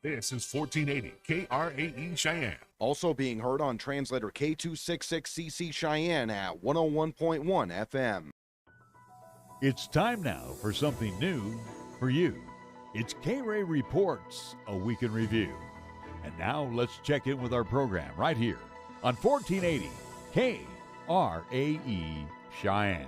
This is 1480 KRAE Cheyenne. Also being heard on translator K266CC Cheyenne at 101.1 FM. It's time now for something new for you. It's KRAE Reports, a week in review. And now let's check in with our program right here on 1480 KRAE Cheyenne.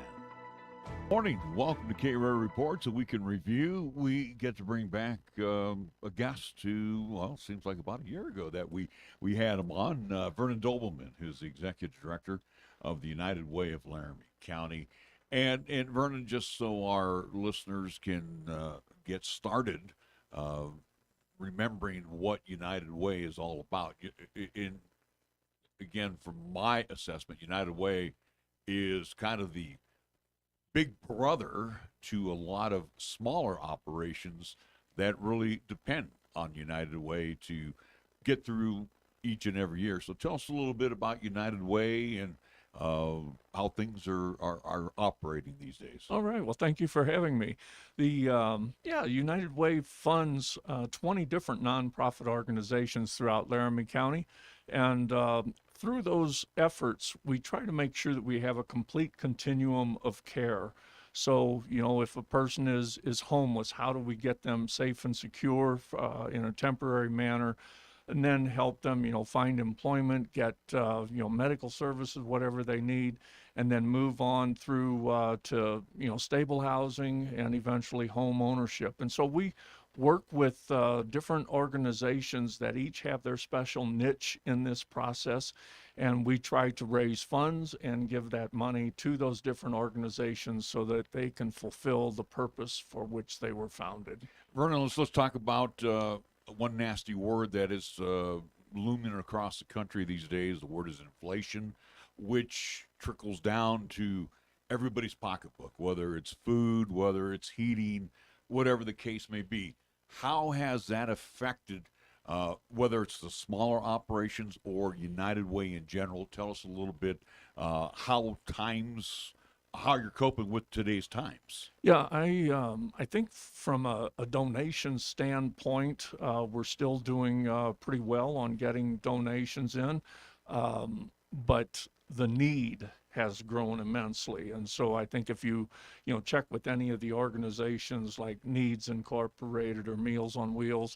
Morning. Welcome to KRAE Reports, a week in review. We get to bring back a guest who, well, seems like about a year ago that we had him on, Vernon Dobelmann, who's the Executive Director of the United Way of Laramie County. And Vernon, just so our listeners can get started remembering what United Way is all about. Again, from my assessment, United Way is kind of the big brother to a lot of smaller operations that really depend on United Way to get through each and every year. So tell us a little bit about United Way and how things are operating these days. All right. Well, thank you for having me. The United Way funds 20 different nonprofit organizations throughout Laramie County, and through those efforts, we try to make sure that we have a complete continuum of care. So, if a person is homeless, how do we get them safe and secure in a temporary manner? And then help them, find employment, get, medical services, whatever they need, and then move on through to, stable housing and eventually home ownership. And so we work with different organizations that each have their special niche in this process, and we try to raise funds and give that money to those different organizations so that they can fulfill the purpose for which they were founded. Vernon, let's talk about one nasty word that is looming across the country these days. The word is inflation, which trickles down to everybody's pocketbook, whether it's food, whether it's heating, whatever the case may be. How has that affected whether it's the smaller operations or United Way in general? Tell us a little bit how you're coping with today's times. Yeah, I think from a donation standpoint, we're still doing pretty well on getting donations in, but the need has grown immensely. And so I think if you check with any of the organizations like Needs Incorporated or Meals on Wheels,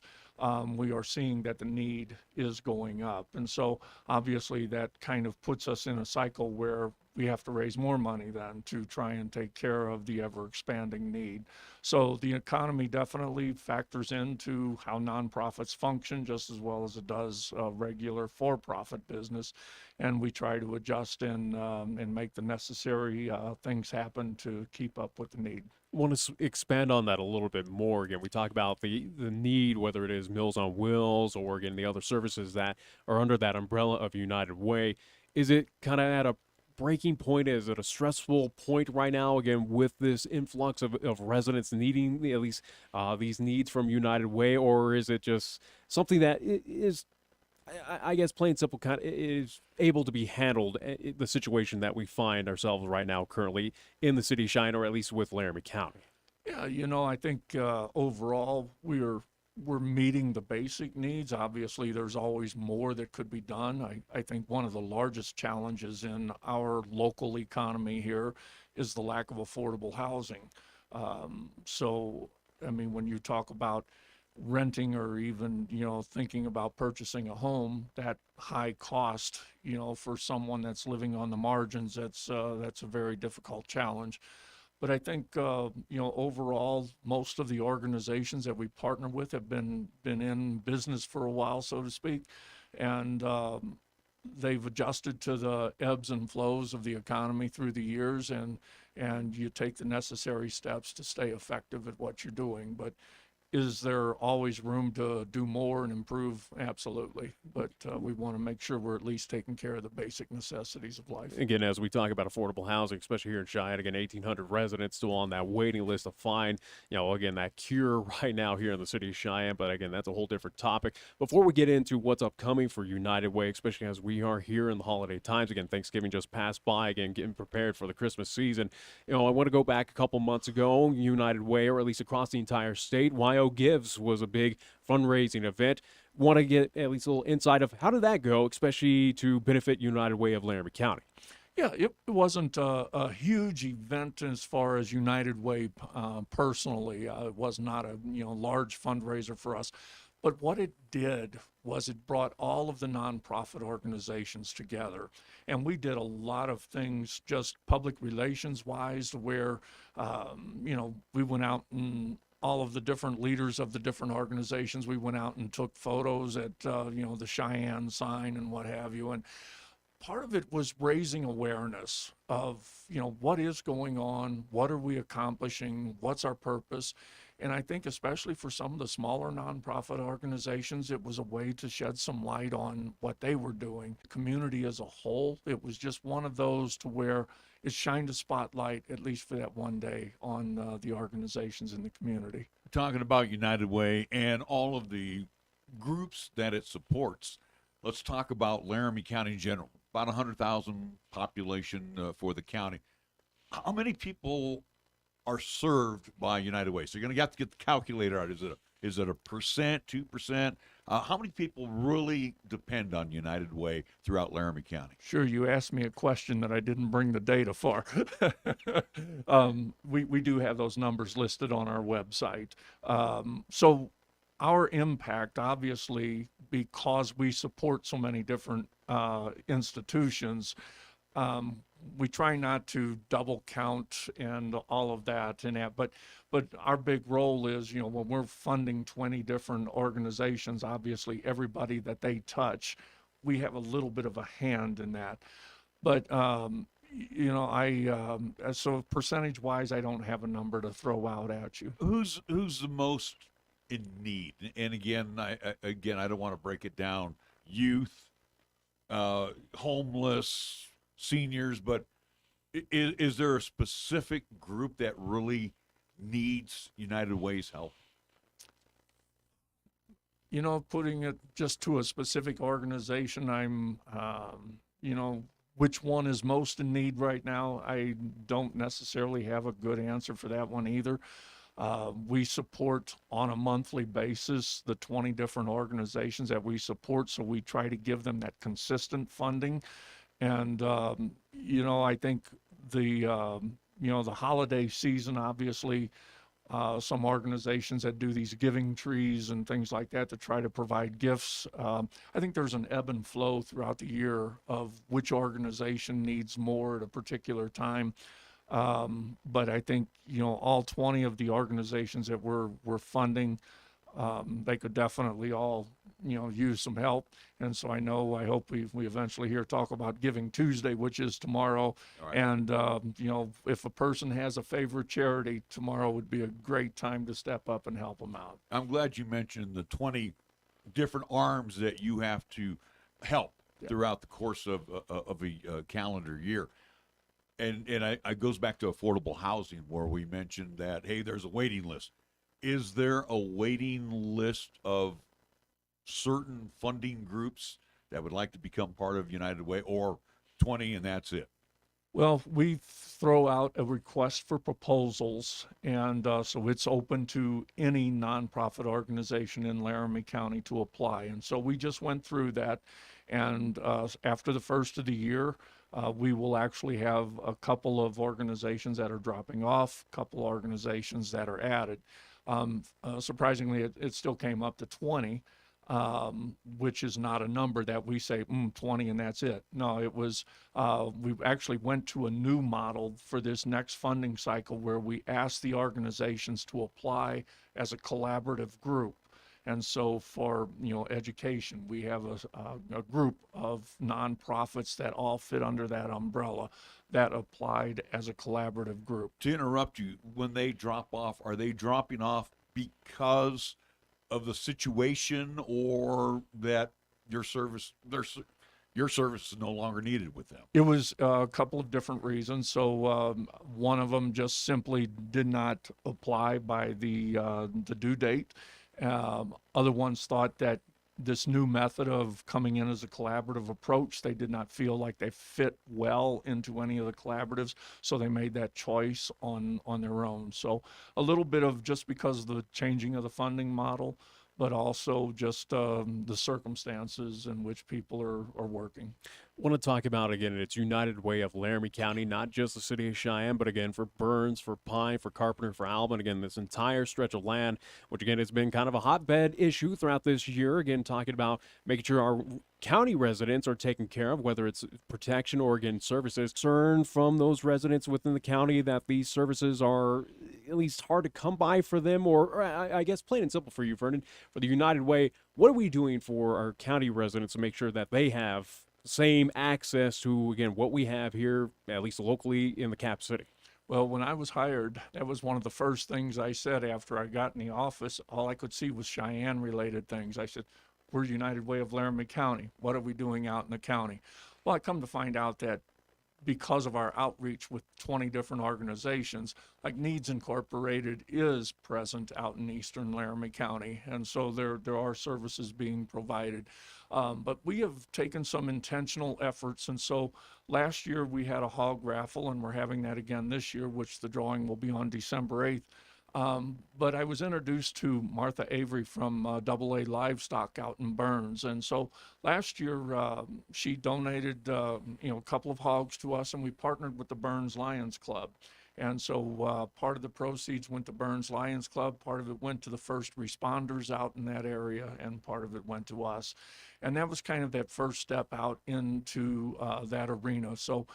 we are seeing that the need is going up. And so obviously that kind of puts us in a cycle where we have to raise more money then to try and take care of the ever expanding need. So the economy definitely factors into how nonprofits function just as well as it does regular for-profit business. And we try to adjust and make the necessary things happen to keep up with the need. I want to expand on that a little bit more. Again, we talk about the need, whether it is Meals on Wheels or, again, the other services that are under that umbrella of United Way. Is it kind of at a breaking point? Is it a stressful point right now, again, with this influx of residents needing at least these needs from United Way? Or is it just something that is, I guess, plain simple, kind of is able to be handled, the situation that we find ourselves right now currently in the city of Cheyenne, or at least with Laramie County? Yeah, I think overall we're meeting the basic needs. Obviously, there's always more that could be done. I think one of the largest challenges in our local economy here is the lack of affordable housing. So, I mean, when you talk about renting or even, thinking about purchasing a home, that high cost, for someone that's living on the margins, that's a very difficult challenge. But I think, overall, most of the organizations that we partner with have been in business for a while, so to speak, and they've adjusted to the ebbs and flows of the economy through the years, and you take the necessary steps to stay effective at what you're doing. But Is there always room to do more and improve? Absolutely. But we want to make sure we're at least taking care of the basic necessities of life. Again, as we talk about affordable housing, especially here in Cheyenne, again, 1,800 residents still on that waiting list to find, again, that cure right now here in the city of Cheyenne. But again, that's a whole different topic. Before we get into what's upcoming for United Way, especially as we are here in the holiday times, again, Thanksgiving just passed by, again, getting prepared for the Christmas season. I want to go back a couple months ago, United Way, or at least across the entire state, YO Gives was a big fundraising event. Want to get at least a little insight of how did that go, especially to benefit United Way of Laramie County? Yeah, it wasn't a huge event as far as United Way personally. It was not a large fundraiser for us. But what it did was it brought all of the nonprofit organizations together. And we did a lot of things just public relations wise where, we went out and all of the different leaders of the different organizations, we went out and took photos at, the Cheyenne sign and what have you. And part of it was raising awareness of, what is going on, what are we accomplishing, what's our purpose. And I think especially for some of the smaller nonprofit organizations, it was a way to shed some light on what they were doing. The community as a whole, it was just one of those to where it shined a spotlight, at least for that one day, on the organizations in the community. Talking about United Way and all of the groups that it supports, let's talk about Laramie County in general. About 100,000 population for the county. How many people are served by United Way? So you're going to have to get the calculator out. Is it a percent, 2%? How many people really depend on United Way throughout Laramie County? Sure, you asked me a question that I didn't bring the data for. We do have those numbers listed on our website. So our impact, obviously, because we support so many different institutions, we try not to double count and all of that and that, but our big role is, when we're funding 20 different organizations, obviously everybody that they touch, we have a little bit of a hand in that. But so percentage wise, I don't have a number to throw out at you. Who's the most in need? And again, I don't want to break it down. Youth, homeless, seniors, but is there a specific group that really needs United Way's help? Putting it just to a specific organization, I'm, which one is most in need right now, I don't necessarily have a good answer for that one either. We support on a monthly basis the 20 different organizations that we support, so we try to give them that consistent funding. And, I think the holiday season, obviously, some organizations that do these giving trees and things like that to try to provide gifts. I think there's an ebb and flow throughout the year of which organization needs more at a particular time. But I think, all 20 of the organizations that we're funding, they could definitely all, use some help. And so I hope we eventually hear talk about Giving Tuesday, which is tomorrow. Right. And, if a person has a favorite charity, tomorrow would be a great time to step up and help them out. I'm glad you mentioned the 20 different arms that you have to help throughout the course of a calendar year. And it goes back to affordable housing, where we mentioned that, hey, there's a waiting list. Is there a waiting list of certain funding groups that would like to become part of United Way, or 20 and that's it? Well, we throw out a request for proposals, and so it's open to any nonprofit organization in Laramie County to apply. And so we just went through that, and after the first of the year, we will actually have a couple of organizations that are dropping off, a couple organizations that are added. Surprisingly, it still came up to 20, which is not a number that we say 20 and that's it. No, it was, we actually went to a new model for this next funding cycle where we asked the organizations to apply as a collaborative group. And so for, education, we have a group of nonprofits that all fit under that umbrella that applied as a collaborative group. To interrupt you, when they drop off, are they dropping off because of the situation, or that your service is no longer needed with them? It was a couple of different reasons. So one of them just simply did not apply by the due date. Other ones thought that this new method of coming in as a collaborative approach, they did not feel like they fit well into any of the collaboratives, so they made that choice on their own. So a little bit of just because of the changing of the funding model, but also just the circumstances in which people are working. Want to talk about, again, it's United Way of Laramie County, not just the city of Cheyenne, but again, for Burns, for Pine, for Carpenter, for Alvin, again, this entire stretch of land, which again has been kind of a hotbed issue throughout this year. Again, talking about making sure our county residents are taken care of, whether it's protection or, again, services. Concern from those residents within the county that these services are at least hard to come by for them, or I guess plain and simple for you, Vernon, for the United Way, what are we doing for our county residents to make sure that they have same access to, again, what we have here, at least locally in the Cap City? Well, when I was hired, that was one of the first things I said after I got in the office. All I could see was Cheyenne-related things. I said, we're United Way of Laramie County. What are we doing out in the county? Well, I come to find out that because of our outreach with 20 different organizations, like Needs Incorporated is present out in eastern Laramie County, and so there are services being provided. But we have taken some intentional efforts, and so last year we had a hog raffle, and we're having that again this year, which the drawing will be on December 8th. But I was introduced to Martha Avery from AA Livestock out in Burns. And so last year she donated a couple of hogs to us, and we partnered with the Burns Lions Club. And so part of the proceeds went to Burns Lions Club, part of it went to the first responders out in that area, and part of it went to us. And that was kind of that first step out into that arena. So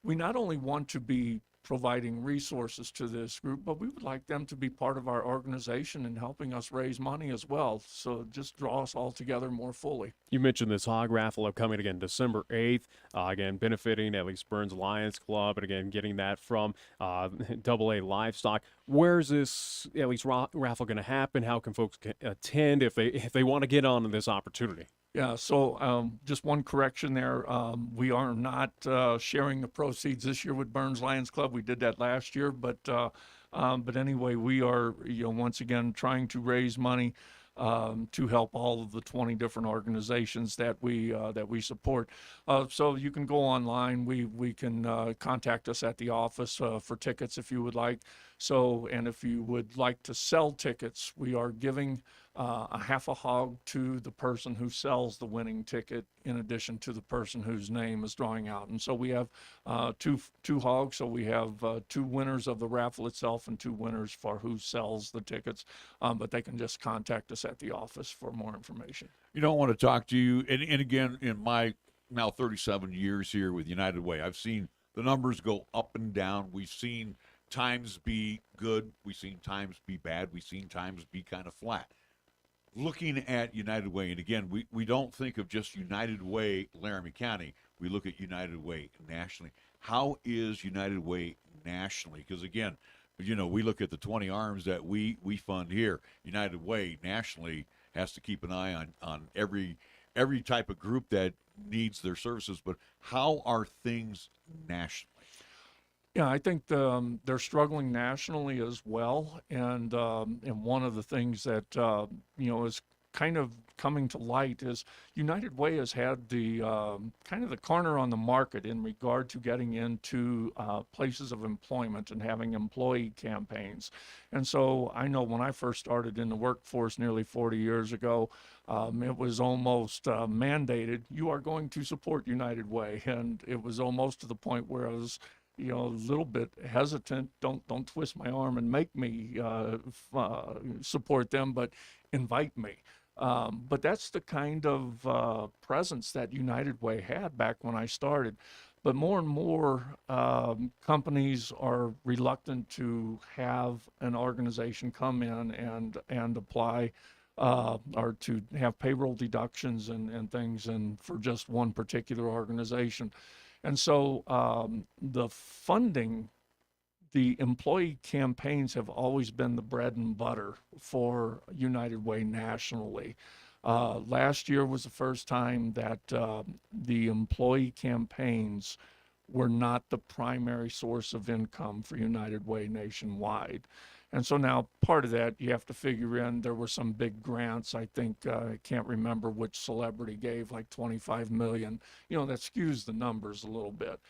we not only want to be providing resources to this group, but we would like them to be part of our organization and helping us raise money as well. So just draw us all together more fully. You mentioned this hog raffle upcoming again December 8th, again benefiting at least Burns Lions Club, and again getting that from AA Livestock. Where's this at least raffle going to happen? How can folks attend if they want to get on this opportunity? Yeah, so just one correction there. We are not sharing the proceeds this year with Burns Lions Club. We did that last year, but anyway, we are once again trying to raise money to help all of the 20 different organizations that we support. So you can go online. We can contact us at the office for tickets if you would like. So, and if you would like to sell tickets, we are giving a half a hog to the person who sells the winning ticket, in addition to the person whose name is drawing out. And so we have two hogs. So we have two winners of the raffle itself and two winners for who sells the tickets. But they can just contact us at the office for more information. You don't want to talk to you. And again, in my now 37 years here with United Way, I've seen the numbers go up and down. We've seen times be good. We've seen times be bad. We've seen times be kind of flat. Looking at United Way, and again, we don't think of just United Way Laramie County. We look at United Way nationally. How is United Way nationally? Because again, we look at the 20 arms that we fund here. United Way nationally has to keep an eye on every type of group that needs their services. But how are things nationally? Yeah, I think they're struggling nationally as well, and one of the things that is kind of coming to light is United Way has had the kind of the corner on the market in regard to getting into places of employment and having employee campaigns. And so I know when I first started in the workforce nearly 40 years ago, it was almost mandated, you are going to support United Way, and it was almost to the point where I was a little bit hesitant. Don't twist my arm and make me support them, but invite me. But that's the kind of presence that United Way had back when I started. But more and more companies are reluctant to have an organization come in and apply or to have payroll deductions and things, and for just one particular organization. And so the funding the employee campaigns have always been the bread and butter for United Way nationally. Last year was the first time that the employee campaigns were not the primary source of income for United Way nationwide. And so now part of that you have to figure in, there were some big grants. I think, I can't remember which celebrity gave like 25 million. That skews the numbers a little bit.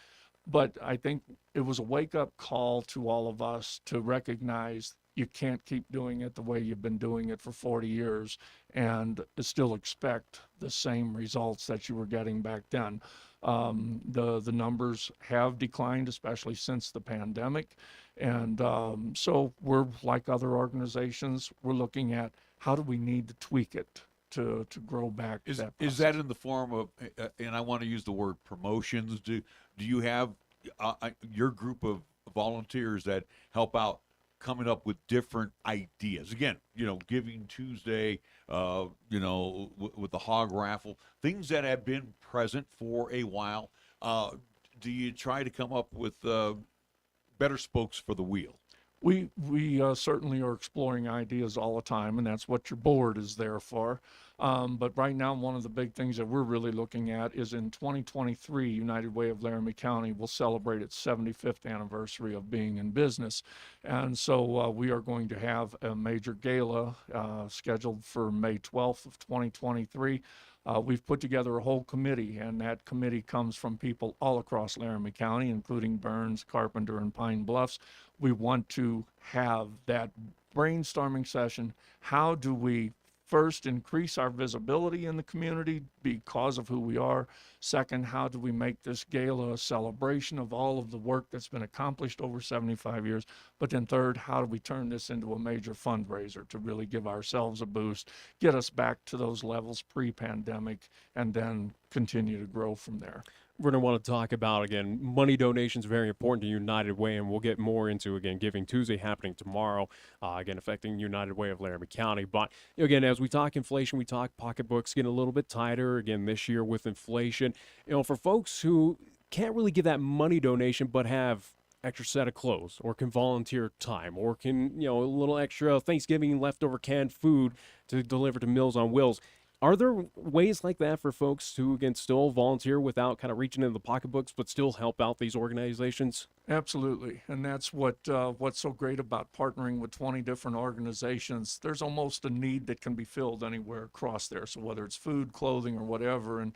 But I think it was a wake-up call to all of us to recognize you can't keep doing it the way you've been doing it for 40 years and still expect the same results that you were getting back then. The numbers have declined, especially since the pandemic. And so we're, like other organizations, we're looking at how do we need to tweak it to grow back. Is that that in the form of, and I want to use the word promotions? Do you have your group of volunteers that help out coming up with different ideas? Again, Giving Tuesday, with the hog raffle, things that have been present for a while. Do you try to come up with better spokes for the wheel? We certainly are exploring ideas all the time, and that's what your board is there for. But right now, one of the big things that we're really looking at is in 2023, United Way of Laramie County will celebrate its 75th anniversary of being in business. And so we are going to have a major gala scheduled for May 12th of 2023. We've put together a whole committee, and that committee comes from people all across Laramie County, including Burns, Carpenter, and Pine Bluffs. We want to have that brainstorming session. How do we first increase our visibility in the community because of who we are? Second, how do we make this gala a celebration of all of the work that's been accomplished over 75 years? But then third, how do we turn this into a major fundraiser to really give ourselves a boost, get us back to those levels pre-pandemic, and then continue to grow from there? We're going to want to talk about, again, money donations, very important to United Way, and we'll get more into, again, Giving Tuesday happening tomorrow, again, affecting United Way of Laramie County. But, again, as we talk inflation, we talk pocketbooks getting a little bit tighter, again, this year with inflation. For folks who can't really give that money donation but have extra set of clothes or can volunteer time or can, a little extra Thanksgiving leftover canned food to deliver to Meals on Wheels, are there ways like that for folks who can still volunteer without kind of reaching into the pocketbooks but still help out these organizations? Absolutely. And that's what's so great about partnering with 20 different organizations. There's almost a need that can be filled anywhere across there. So whether it's food, clothing, or whatever. And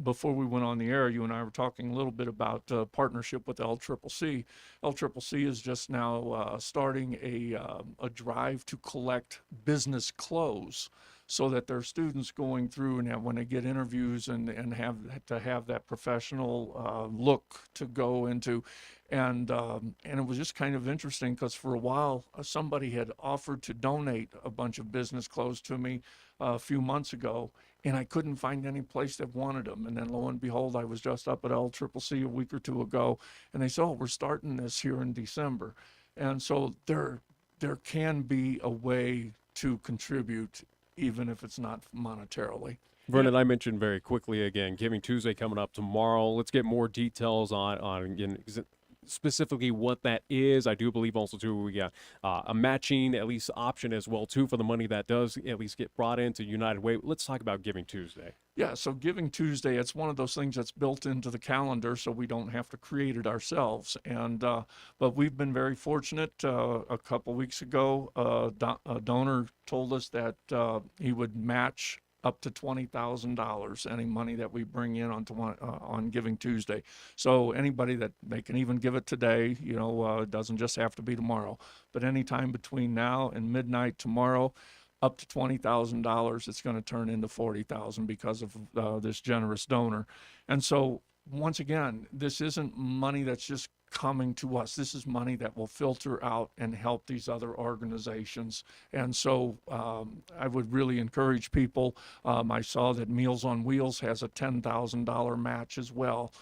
before we went on the air, you and I were talking a little bit about partnership with LCCC. LCCC is just now starting a drive to collect business clothes so that their students going through and when they get interviews and have to have that professional look to go into. And it was just kind of interesting because for a while, somebody had offered to donate a bunch of business clothes to me a few months ago, and I couldn't find any place that wanted them. And then lo and behold, I was just up at LCCC a week or two ago, and they said, "Oh, we're starting this here in December." And so there can be a way to contribute, even if it's not monetarily. Vernon, I mentioned very quickly, again, Giving Tuesday coming up tomorrow. Let's get more details on again, specifically what that is. I do believe also, too, we got a matching, at least, option as well, too, for the money that does at least get brought into United Way. Let's talk about Giving Tuesday. Yeah, so Giving Tuesday, it's one of those things that's built into the calendar so we don't have to create it ourselves. And but we've been very fortunate. A couple weeks ago, a donor told us that he would match up to $20,000 any money that we bring in on Giving Tuesday. So anybody that they can even give it today, it doesn't just have to be tomorrow, but anytime between now and midnight tomorrow, up to $20,000, it's going to turn into $40,000 because of this generous donor. And so once again, this isn't money that's just coming to us. This is money that will filter out and help these other organizations. And so I would really encourage people. I saw that Meals on Wheels has a $10,000 match as well.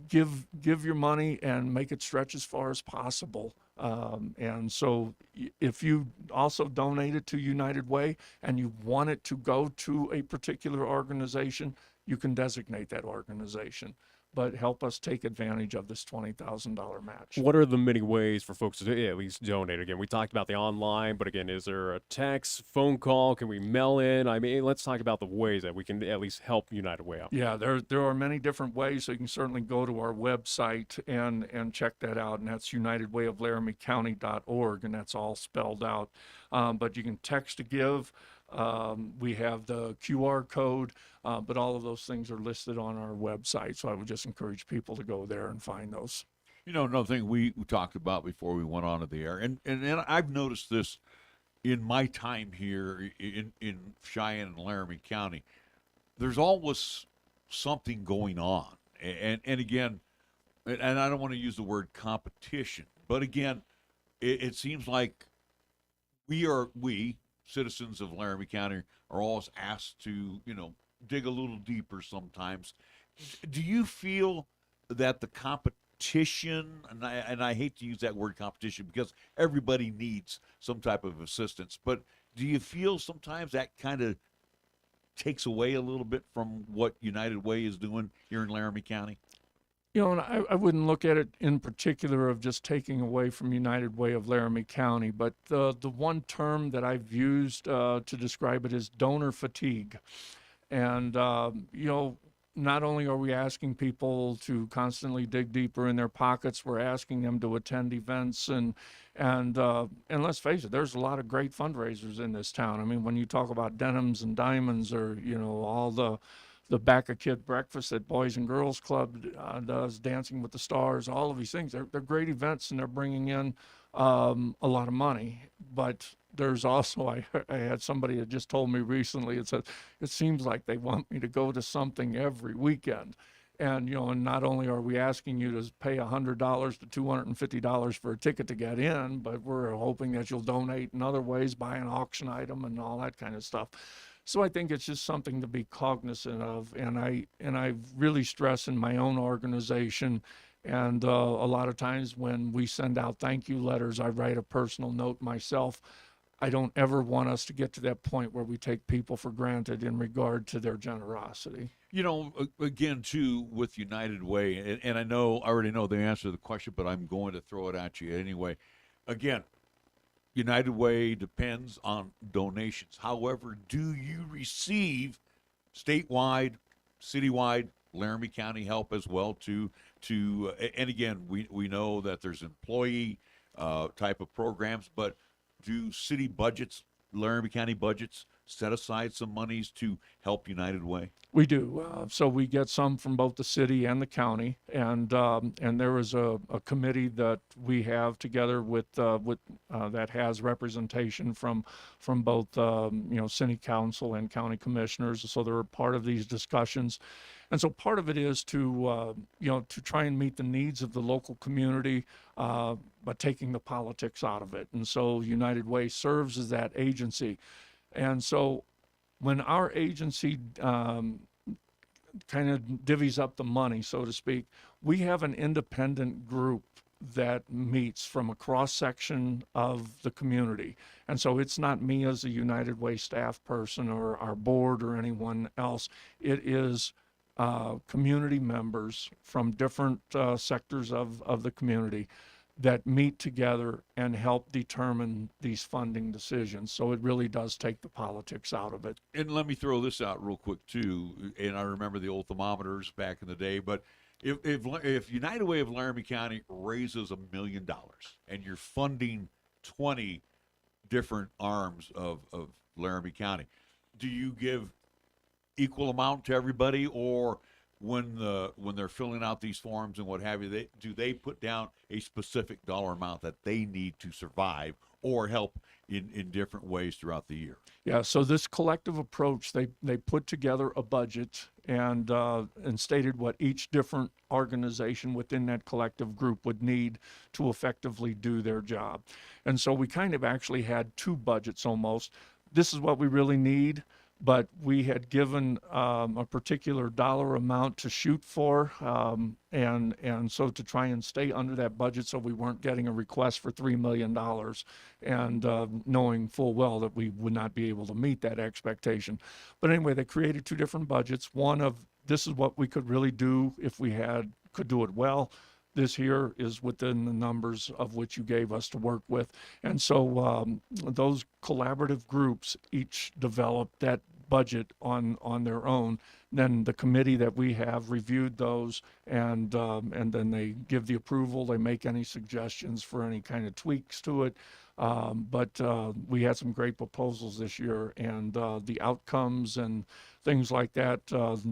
Give your money and make it stretch as far as possible. And so if you also donate it to United Way and you want it to go to a particular organization, you can designate that organization. but help us take advantage of this $20,000 match. What are the many ways for folks to at least donate? Again, we talked about the online, but again, is there a text, phone call? Can we mail in? I mean, let's talk about the ways that we can at least help United Way out. Yeah, there are many different ways, so you can certainly go to our website and check that out, and that's unitedwayoflaramiecounty.org, and that's all spelled out. But you can text to give. We have the QR code, but all of those things are listed on our website, so I would just encourage people to go there and find those. You know, another thing we talked about before we went on to the air, and I've noticed this in my time here in Cheyenne and Laramie County, there's always something going on. And again, and I don't want to use the word competition, but again, it seems like we citizens of Laramie County are always asked to, dig a little deeper sometimes. Do you feel that the competition, and I hate to use that word competition because everybody needs some type of assistance, but do you feel sometimes that kind of takes away a little bit from what United Way is doing here in Laramie County? And I wouldn't look at it in particular of just taking away from United Way of Laramie County, but the one term that I've used to describe it is donor fatigue. And, not only are we asking people to constantly dig deeper in their pockets, we're asking them to attend events and let's face it, there's a lot of great fundraisers in this town. I mean, when you talk about denims and diamonds, or all the back of kid breakfast that Boys and Girls Club does, Dancing with the Stars, all of these things, they're great events, and they're bringing in a lot of money. But there's also, I had somebody that just told me recently, it said, it seems like they want me to go to something every weekend. And, and not only are we asking you to pay $100 to $250 for a ticket to get in, but we're hoping that you'll donate in other ways, buy an auction item and all that kind of stuff. So I think it's just something to be cognizant of. And I really stress in my own organization, and a lot of times when we send out thank you letters, I write a personal note myself. I don't ever want us to get to that point where we take people for granted in regard to their generosity. Again, too, with United Way, and I already know the answer to the question, but I'm going to throw it at you anyway. Again, United Way depends on donations. However, do you receive statewide, citywide, Laramie County help as well and again, we know that there's employee type of programs, but do city budgets, Laramie County budgets, set aside some monies to help United Way? We do. So we get some from both the city and the county, and there is a committee that we have together with that has representation from both city council and county commissioners. So they're a part of these discussions, and so part of it is to try and meet the needs of the local community, but taking the politics out of it. And so United Way serves as that agency. And so when our agency kind of divvies up the money, so to speak, we have an independent group that meets from a cross-section of the community. And so it's not me as a United Way staff person or our board or anyone else. It is community members from different sectors of the community that meet together and help determine these funding decisions. So it really does take the politics out of it. And let me throw this out real quick too. And I remember the old thermometers back in the day, but if United Way of Laramie County raises $1 million and you're funding 20 different arms of Laramie County, do you give equal amount to everybody, or when they're filling out these forms and what have you, do they put down a specific dollar amount that they need to survive or help in different ways throughout the year? Yeah, so this collective approach, they put together a budget and stated what each different organization within that collective group would need to effectively do their job. And so we kind of actually had two budgets almost. This is what we really need, but we had given a particular dollar amount to shoot for, and so to try and stay under that budget so we weren't getting a request for $3 million and knowing full well that we would not be able to meet that expectation. But anyway, they created two different budgets, one of this is what we could really do if we could do it well. This here is within the numbers of which you gave us to work with. And so those collaborative groups each developed that budget on their own. Then the committee that we have reviewed those, and then they give the approval. They make any suggestions for any kind of tweaks to it. But we had some great proposals this year, and the outcomes and things like that,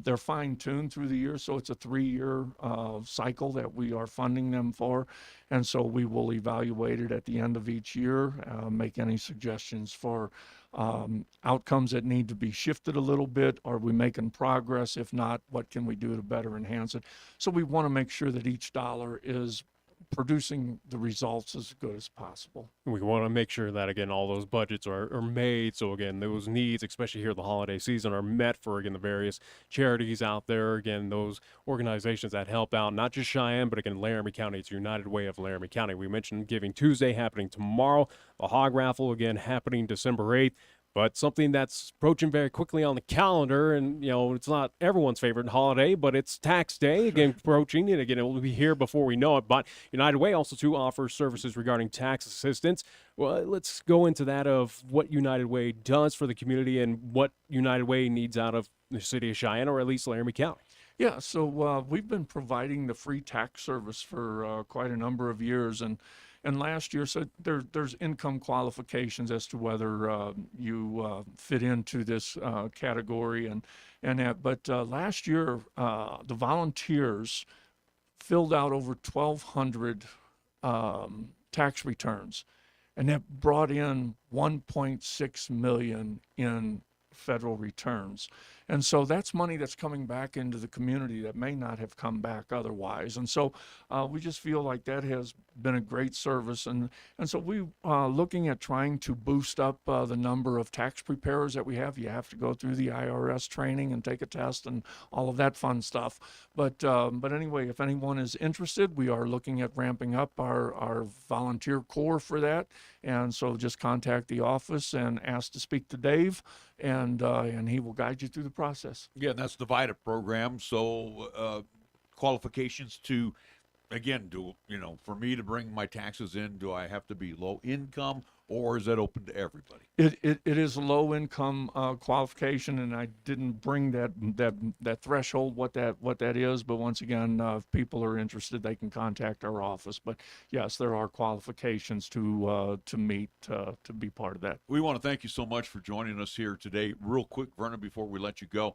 they're fine-tuned through the year. So it's a 3-year cycle that we are funding them for. And so we will evaluate it at the end of each year, make any suggestions for outcomes that need to be shifted a little bit. Are we making progress? If not, what can we do to better enhance it? So we want to make sure that each dollar is producing the results as good as possible. We want to make sure that, again, all those budgets are made. So, again, those needs, especially here the holiday season, are met for, again, the various charities out there. Again, those organizations that help out, not just Cheyenne, but, again, Laramie County. It's United Way of Laramie County. We mentioned Giving Tuesday happening tomorrow. The hog raffle, again, happening December 8th. But something that's approaching very quickly on the calendar, and, it's not everyone's favorite holiday, but it's tax day, again, approaching, and again, it will be here before we know it. But United Way also, too, offers services regarding tax assistance. Well, let's go into that of what United Way does for the community and what United Way needs out of the city of Cheyenne, or at least Laramie County. Yeah, so we've been providing the free tax service for quite a number of years, and last year, so there's income qualifications as to whether you fit into this category and that. But last year, the volunteers filled out over 1,200 tax returns, and that brought in $1.6 million in federal returns. And so that's money that's coming back into the community that may not have come back otherwise. And so we just feel like that has been a great service. And so we looking at trying to boost up the number of tax preparers that we have. You have to go through the IRS training and take a test and all of that fun stuff. But anyway, if anyone is interested, we are looking at ramping up our volunteer corps for that. And so just contact the office and ask to speak to Dave, and he will guide you through the process. Yeah, and that's the VITA program. So qualifications to, again, for me to bring my taxes in, do I have to be low income, or is that open to everybody? It is a low income qualification, and I didn't bring that threshold what that is. But once again, if people are interested, they can contact our office. But yes, there are qualifications to meet to be part of that. We want to thank you so much for joining us here today. Real quick, Vernon, before we let you go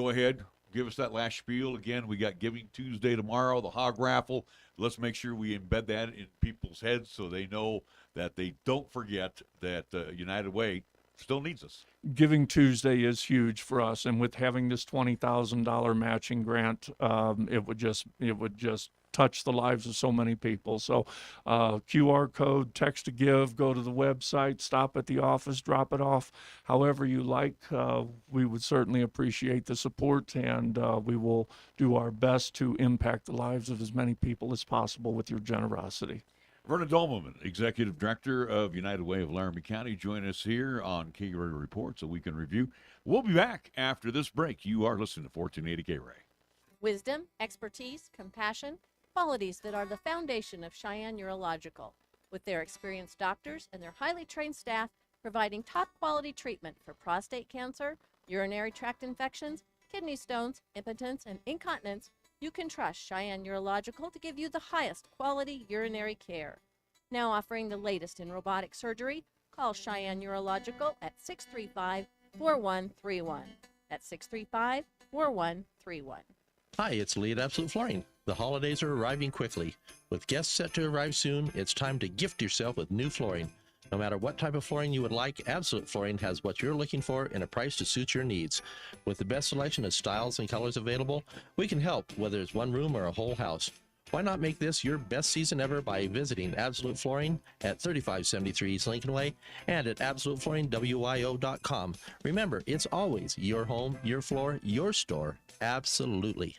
ahead. Give us that last spiel. Again, we got Giving Tuesday tomorrow, the hog raffle. Let's make sure we embed that in people's heads so they know that they don't forget that United Way still needs us. Giving Tuesday is huge for us, and with having this $20,000 matching grant, it would just touch the lives of so many people. So QR code, text to give, go to the website, stop at the office, drop it off, however you like. We would certainly appreciate the support, and we will do our best to impact the lives of as many people as possible with your generosity. Vernon Dobelmann, Executive Director of United Way of Laramie County, join us here on KRAE Report so we can review. We'll be back after this break. You are listening to 1480 KRAE. Wisdom, expertise, compassion, qualities that are the foundation of Cheyenne Urological, with their experienced doctors and their highly trained staff providing top quality treatment for prostate cancer, urinary tract infections, kidney stones, impotence, and incontinence. You can trust Cheyenne Urological to give you the highest quality urinary care. Now offering the latest in robotic surgery, call Cheyenne Urological at 635-4131. That's 635-4131. Hi, it's Lee at Absolute Flooring. The holidays are arriving quickly. With guests set to arrive soon, it's time to gift yourself with new flooring. No matter what type of flooring you would like, Absolute Flooring has what you're looking for in a price to suit your needs. With the best selection of styles and colors available, we can help whether it's one room or a whole house. Why not make this your best season ever by visiting Absolute Flooring at 3573 East Lincoln Way and at AbsoluteFlooringWYO.com. Remember, it's always your home, your floor, your store. Absolutely.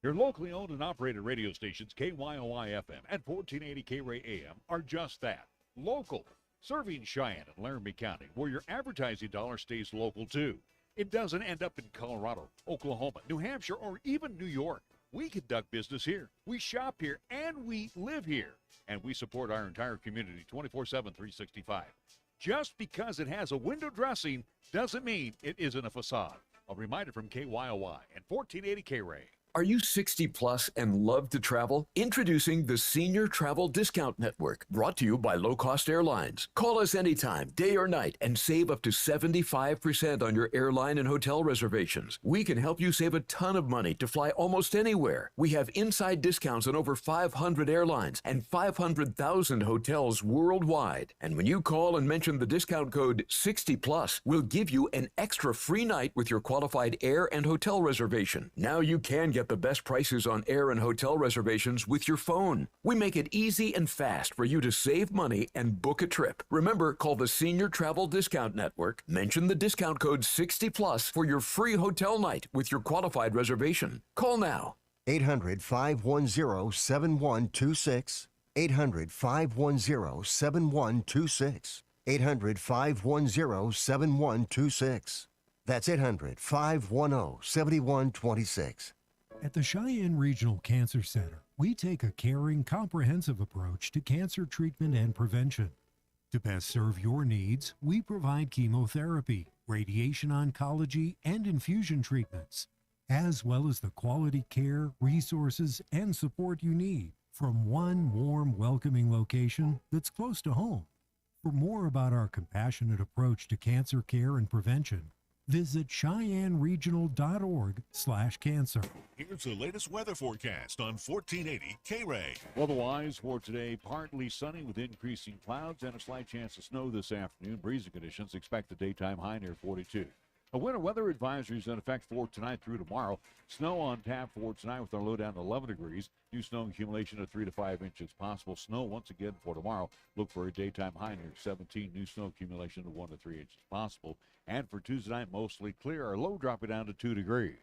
Your locally owned and operated radio stations, KYOI FM and 1480 KRAE AM, are just that, local, serving Cheyenne and Laramie County, where your advertising dollar stays local too. It doesn't end up in Colorado, Oklahoma, New Hampshire, or even New York. We conduct business here. We shop here, and we live here. And we support our entire community 24/7, 365. Just because it has a window dressing doesn't mean it isn't a facade. A reminder from KYOI and 1480 KRAE. Are you 60 plus and love to travel? Introducing the Senior Travel Discount Network, brought to you by Low Cost Airlines. Call us anytime, day or night, and save up to 75% on your airline and hotel reservations. We can help you save a ton of money to fly almost anywhere. We have inside discounts on over 500 airlines and 500,000 hotels worldwide. And when you call and mention the discount code 60 plus, we'll give you an extra free night with your qualified air and hotel reservation. Now you can get the best prices on air and hotel reservations with your phone. We make it easy and fast for you to save money and book a trip. Remember, call the Senior Travel Discount Network, mention the discount code 60 plus for your free hotel night with your qualified reservation. Call now. 800-510-7126. 800-510-7126. 800-510-7126. That's 800-510-7126. At the Cheyenne Regional Cancer Center, we take a caring, comprehensive approach to cancer treatment and prevention. To best serve your needs, we provide chemotherapy, radiation oncology, and infusion treatments, as well as the quality care, resources, and support you need from one warm, welcoming location that's close to home. For more about our compassionate approach to cancer care and prevention, visit CheyenneRegional.org/cancer. Here's the latest weather forecast on 1480 KRAE. Weather-wise for today, partly sunny with increasing clouds and a slight chance of snow this afternoon. Breezy conditions, expect the daytime high near 42. A winter weather advisory is in effect for tonight through tomorrow. Snow on tap for tonight with our low down to 11 degrees. New snow accumulation of 3 to 5 inches possible. Snow once again for tomorrow. Look for a daytime high near 17. New snow accumulation of 1 to 3 inches possible. And for Tuesday night, mostly clear. Our low dropping down to 2 degrees.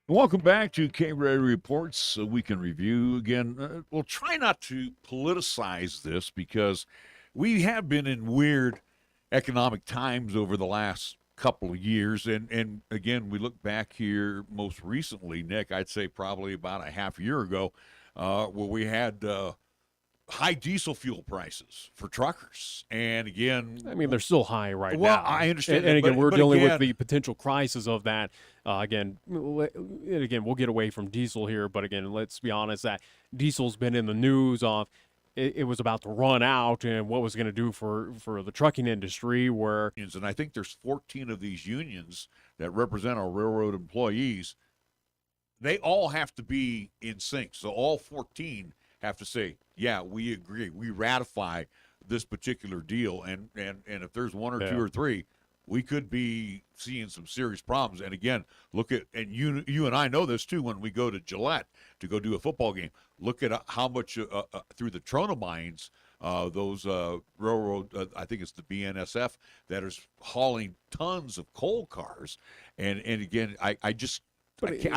Welcome back to KRAE Reports. We can review again. We'll try not to politicize this because we have been in weird economic times over the last couple of years. And again, we look back here most recently, Nick, I'd say probably about a half year ago, where we had high diesel fuel prices for truckers. And again, I mean, they're still high right now. Well, I understand. And again, we're dealing again, with the potential crisis of that. Again, we'll get away from diesel here, but again, let's be honest that diesel's been in the news of it was about to run out and what was going to do for the trucking industry. Where and I think there's 14 of these unions that represent our railroad employees. They all have to be in sync. So all 14 have to say, yeah, we agree. We ratify this particular deal. And if there's one or two or three, we could be seeing some serious problems. And again, look at, and you and I know this too, when we go to Gillette to go do a football game, look at how much through the Trona mines, those railroad, I think it's the BNSF, that is hauling tons of coal cars. And again, I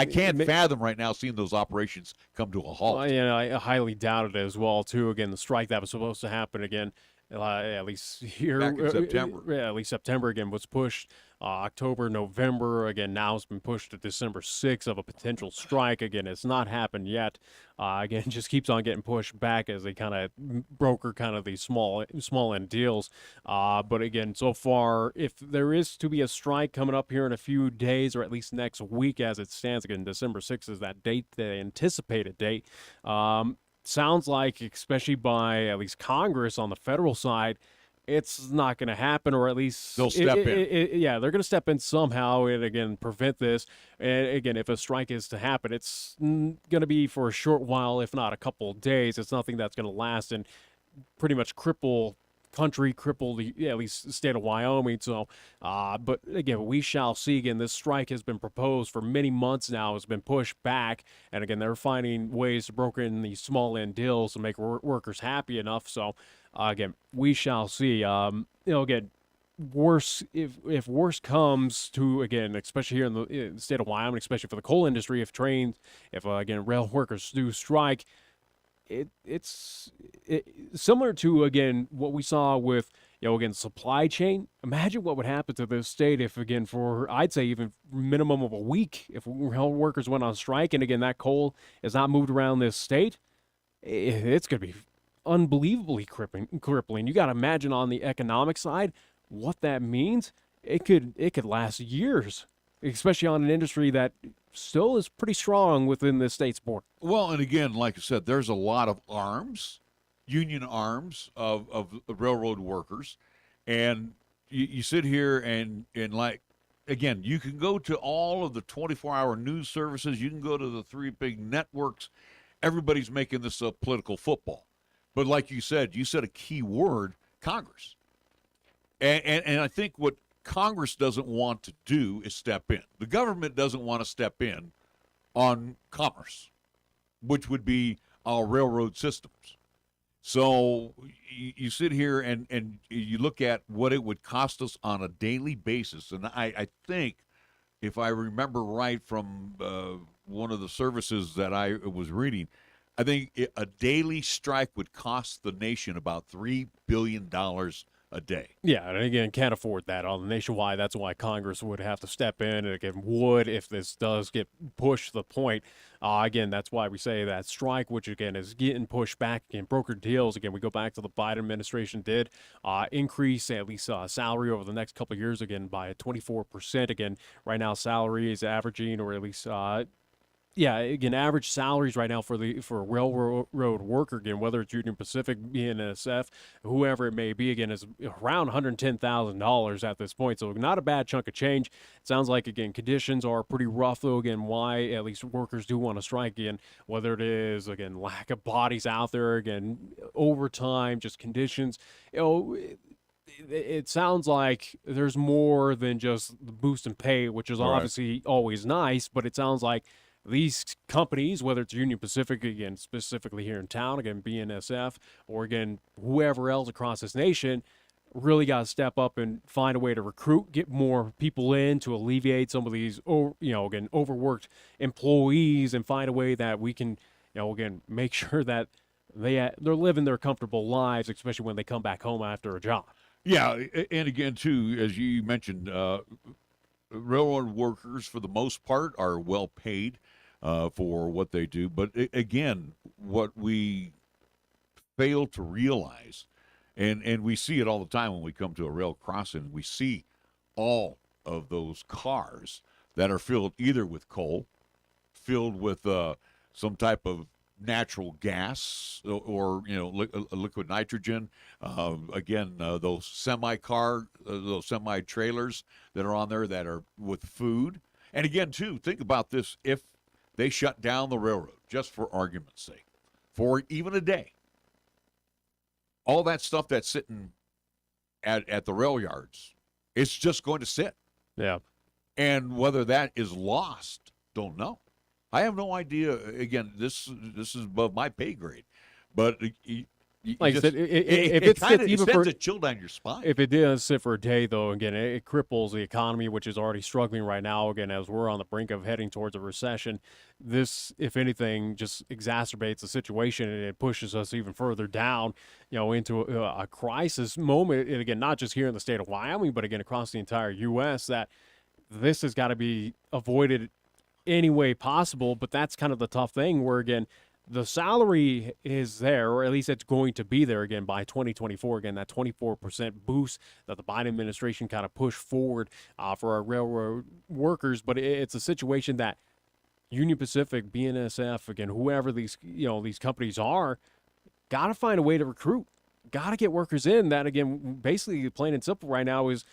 can't fathom right now seeing those operations come to a halt. Well, I highly doubt it as well, too. Again, the strike that was supposed to happen again, at least here. Back in September. At least September, again, was pushed. October, November, again, now it's been pushed to December 6th of a potential strike. Again, it's not happened yet. Again, it just keeps on getting pushed back as they kind of broker kind of these small end deals. But again, so far, if there is to be a strike coming up here in a few days, or at least next week as it stands, again, December 6th is that date, the anticipated date. Sounds like, especially by at least Congress on the federal side, it's not going to happen, or at least they'll step in. Yeah, they're going to step in somehow and, again, prevent this. And, again, if a strike is to happen, it's going to be for a short while, if not a couple of days. It's nothing that's going to last and pretty much cripple the at least the state of Wyoming. So, but again, we shall see. Again, this strike has been proposed for many months now, has been pushed back, and again, they're finding ways to broker in these small end deals to make workers happy enough. So, again, we shall see. Again, worse, if worse comes to, again, especially here in the state of Wyoming, especially for the coal industry, if again rail workers do strike, it's similar to, again, what we saw with, again, supply chain. Imagine what would happen to this state if, again, for, I'd say, even minimum of a week, if rail workers went on strike, and again that coal is not moved around this state, it's going to be unbelievably crippling. You got to imagine on the economic side what that means. It could last years, especially on an industry that still is pretty strong within the state's border. Well, and again, like I said, there's a lot of union arms of railroad workers, and you sit here and like, again, you can go to all of the 24-hour news services, you can go to the three big networks. Everybody's making this a political football. But like you said a key word, Congress. And I think what Congress doesn't want to do is step in. The government doesn't want to step in on commerce, which would be our railroad systems. So you sit here and you look at what it would cost us on a daily basis. And I think, if I remember right from one of the services that I was reading, I think a daily strike would cost the nation about $3 billion a day. Yeah, and again, can't afford that on the nationwide. That's why Congress would have to step in, and again, would, if this does get pushed to the point. Again, that's why we say that strike, which again is getting pushed back in brokered deals. Again, we go back to the Biden administration did increase at least salary over the next couple of years, again, by 24%. Again, right now salary is averaging, or at least again, average salaries right now for a railroad worker, again, whether it's Union Pacific, BNSF, whoever it may be, again, is around $110,000 at this point. So not a bad chunk of change. It sounds like, again, conditions are pretty rough, though. Again, why at least workers do want to strike, again, whether it is, again, lack of bodies out there, again, overtime, just conditions. It sounds like there's more than just the boost in pay, which is obviously always nice, but it sounds like these companies, whether it's Union Pacific, again, specifically here in town, again, BNSF, or again, whoever else across this nation, really got to step up and find a way to recruit, get more people in to alleviate some of these, again, overworked employees, and find a way that we can, again, make sure that they're living their comfortable lives, especially when they come back home after a job. Yeah, and again, too, as you mentioned, railroad workers, for the most part, are well paid for what they do. But again, what we fail to realize, and we see it all the time when we come to a rail crossing, we see all of those cars that are filled either with coal, filled with some type of natural gas, or liquid nitrogen. Again, those semi-trailers that are on there that are with food. And again, too, think about this: if they shut down the railroad, just for argument's sake, for even a day, all that stuff that's sitting at the rail yards, it's just going to sit. Yeah. And whether that is lost, don't know. I have no idea. Again, this is above my pay grade, but like I said, if it sends a chill down your spine. If it does sit for a day, though, again, it cripples the economy, which is already struggling right now. Again, as we're on the brink of heading towards a recession, this, if anything, just exacerbates the situation, and it pushes us even further down, into a crisis moment. And again, not just here in the state of Wyoming, but again across the entire U.S. That this has got to be avoided any way possible. But that's kind of the tough thing, where again, the salary is there, or at least it's going to be there again by 2024. Again, that 24% boost that the Biden administration kind of pushed forward for our railroad workers. But it's a situation that Union Pacific, BNSF, again, whoever these companies are, got to find a way to recruit, got to get workers in. That, again, basically plain and simple right now is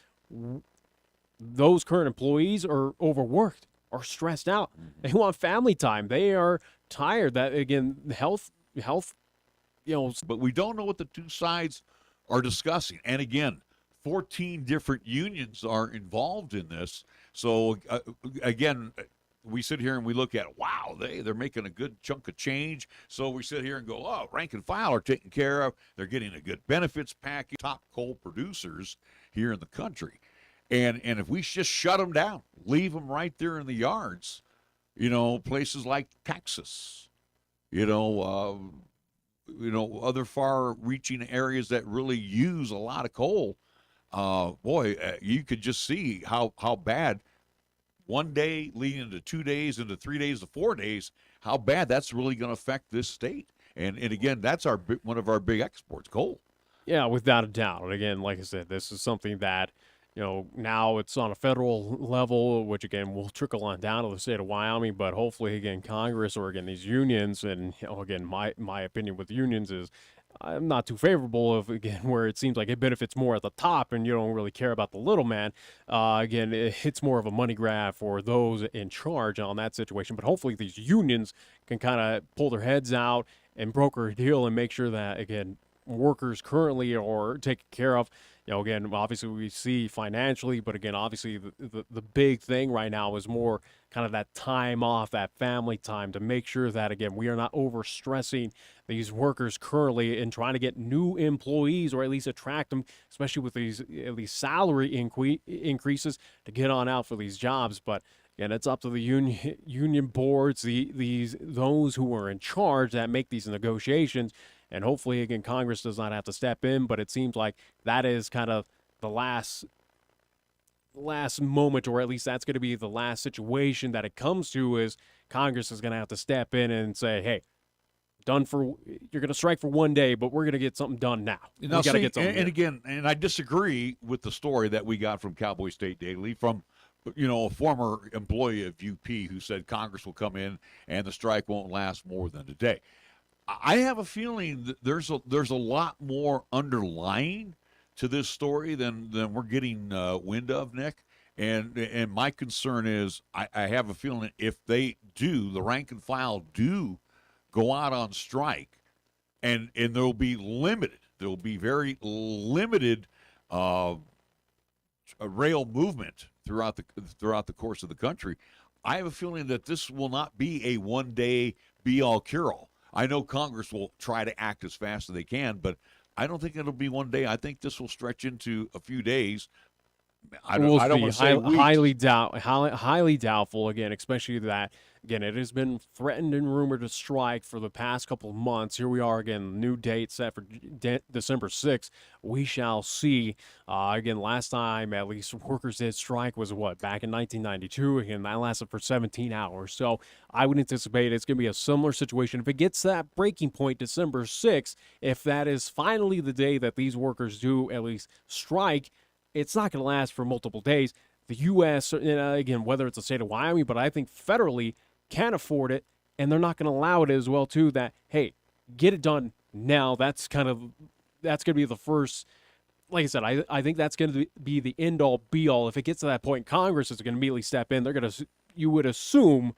those current employees are overworked, are stressed out. They want family time. They are tired. That, again, health, But we don't know what the two sides are discussing. And again, 14 different unions are involved in this. So again, we sit here and we look at, wow, they're making a good chunk of change. So we sit here and go, oh, rank and file are taken care of. They're getting a good benefits package. Top coal producers here in the country. And if we just shut them down, leave them right there in the yards, places like Texas, other far-reaching areas that really use a lot of coal, you could just see how bad 1 day leading into 2 days, into 3 days to 4 days, how bad that's really going to affect this state. And again, that's one of our big exports, coal. Yeah, without a doubt. And again, like I said, this is something that, now it's on a federal level, which again will trickle on down to the state of Wyoming. But hopefully, again, Congress or again these unions, and again, my opinion with unions is I'm not too favorable of, again, where it seems like it benefits more at the top and you don't really care about the little man. Again, it's more of a money grab for those in charge on that situation. But hopefully these unions can kind of pull their heads out and broker a deal and make sure that, again, workers currently are taken care of. Again, obviously we see financially, but again, obviously the big thing right now is more kind of that time off, that family time, to make sure that, again, we are not overstressing these workers currently and trying to get new employees, or at least attract them, especially with these salary increases, to get on out for these jobs. But again, it's up to the union boards, those who are in charge that make these negotiations. And hopefully, again, Congress does not have to step in, but it seems like that is kind of the last moment, or at least that's going to be the last situation that it comes to, is Congress is going to have to step in and say, hey, you're going to strike for 1 day, but we're going to get something done now. We got to get something. And again, I disagree with the story that we got from Cowboy State Daily from, a former employee of UP who said Congress will come in and the strike won't last more than a day. I have a feeling that there's a lot more underlying to this story than we're getting wind of, Nick. And my concern is I have a feeling if they do, the rank and file do go out on strike, and there'll be very limited rail movement throughout the course of the country. I have a feeling that this will not be a 1 day be all cure all. I know Congress will try to act as fast as they can, but I don't think it'll be 1 day. I think this will stretch into a few days. I don't want to say highly doubtful, again, especially that, again, it has been threatened and rumored to strike for the past couple of months. Here we are again, new date set for December 6th. We shall see. Again, last time at least workers did strike was back in 1992. Again, that lasted for 17 hours. So I would anticipate it's going to be a similar situation. If it gets to that breaking point, December 6th, if that is finally the day that these workers do at least strike, it's not going to last for multiple days. The U.S., again, whether it's the state of Wyoming, but I think federally can afford it, and they're not going to allow it as well, too, that, hey, get it done now. That's going to be the first, like I said, I think that's going to be the end-all, be-all. If it gets to that point, Congress is going to immediately step in. They're going to, you would assume,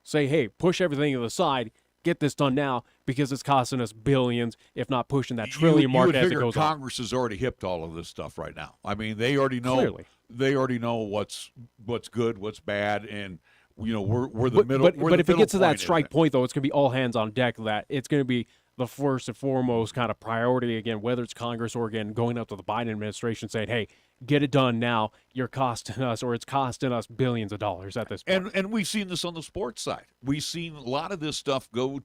say, hey, push everything to the side, get this done now, because it's costing us billions, if not pushing that trillion mark as it goes on. Congress is already hip to all of this stuff right now. I mean, they already know. Clearly. They already know what's good, what's bad, and we're the middle. But if it gets to that strike point, though, it's going to be all hands on deck. That it's going to be the first and foremost kind of priority, again, whether it's Congress or, again, going up to the Biden administration saying, hey, get it done now. You're costing us, or it's costing us billions of dollars at this point. And we've seen this on the sports side. We've seen a lot of this stuff go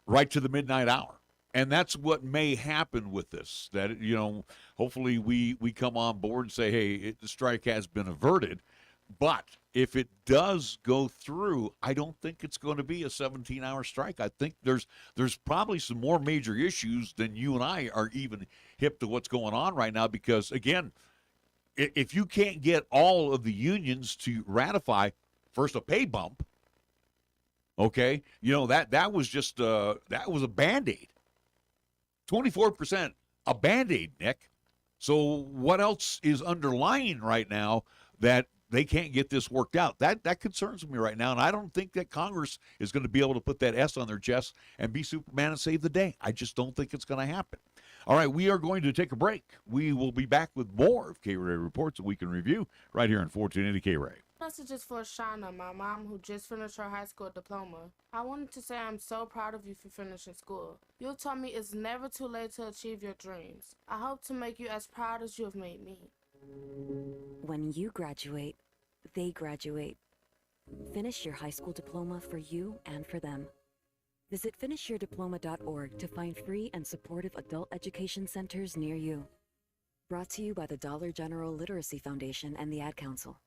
right to the midnight hour. And that's what may happen with this, that, hopefully we come on board and say, hey, the strike has been averted. But if it does go through, I don't think it's going to be a 17-hour strike. I think there's probably some more major issues than you and I are even hip to what's going on right now, because, again, if you can't get all of the unions to ratify first a pay bump, okay, that was just that was a Band-Aid. 24%, a Band-Aid, Nick. So what else is underlying right now that they can't get this worked out? That concerns me right now, and I don't think that Congress is going to be able to put that S on their chest and be Superman and save the day. I just don't think it's going to happen. All right, we are going to take a break. We will be back with more of KRAE Reports that we can review right here on 1480 KRAE. Message is for Shauna, my mom, who just finished her high school diploma. I wanted to say I'm so proud of you for finishing school. You told me it's never too late to achieve your dreams. I hope to make you as proud as you have made me. When you graduate, they graduate. Finish your high school diploma for you and for them. Visit finishyourdiploma.org to find free and supportive adult education centers near you. Brought to you by the Dollar General Literacy Foundation and the Ad Council.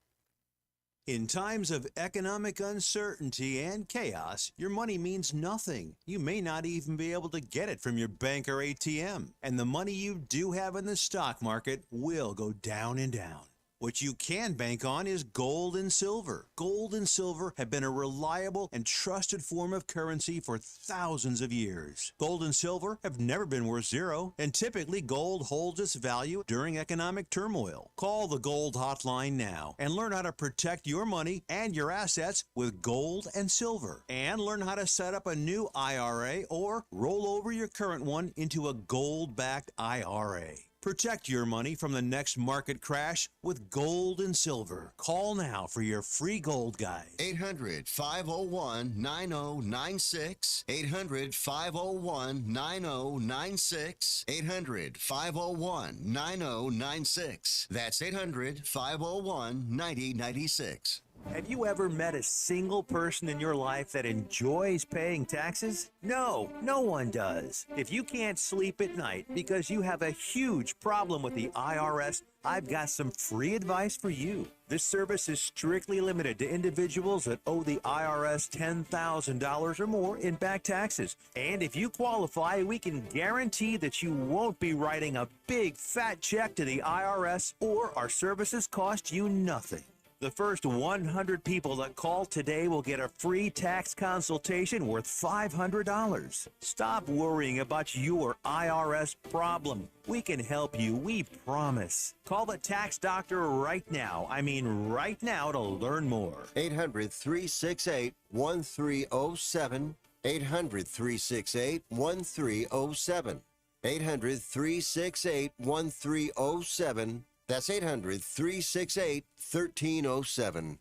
In times of economic uncertainty and chaos, your money means nothing. You may not even be able to get it from your bank or ATM. And the money you do have in the stock market will go down and down. What you can bank on is gold and silver. Gold and silver have been a reliable and trusted form of currency for thousands of years. Gold and silver have never been worth zero, and typically gold holds its value during economic turmoil. Call the Gold Hotline now and learn how to protect your money and your assets with gold and silver. And learn how to set up a new IRA or roll over your current one into a gold-backed IRA. Protect your money from the next market crash with gold and silver. Call now for your free gold guide. 800-501-9096. 800-501-9096. 800-501-9096. That's 800-501-9096. Have you ever met a single person in your life that enjoys paying taxes? No, no one does. If you can't sleep at night because you have a huge problem with the IRS, I've got some free advice for you. This service is strictly limited to individuals that owe the IRS $10,000 or more in back taxes. And if you qualify, we can guarantee that you won't be writing a big fat check to the IRS, or our services cost you nothing. The first 100 people that call today will get a free tax consultation worth $500. Stop worrying about your IRS problem. We can help you, we promise. Call the tax doctor right now. I mean right now, to learn more. 800-368-1307. 800-368-1307. 800-368-1307. That's 800-368-1307.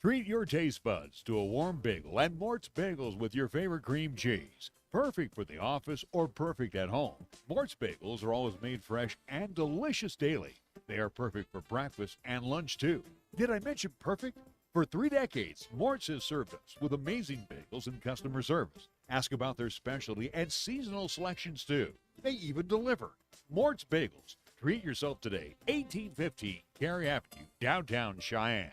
Treat your taste buds to a warm bagel and Mort's Bagels with your favorite cream cheese. Perfect for the office or perfect at home. Mort's Bagels are always made fresh and delicious daily. They are perfect for breakfast and lunch too. Did I mention perfect? For 3 decades, Mort's has served us with amazing bagels and customer service. Ask about their specialty and seasonal selections too. They even deliver. Mort's Bagels. Treat yourself today. 1815 KRAE Avenue, downtown Cheyenne.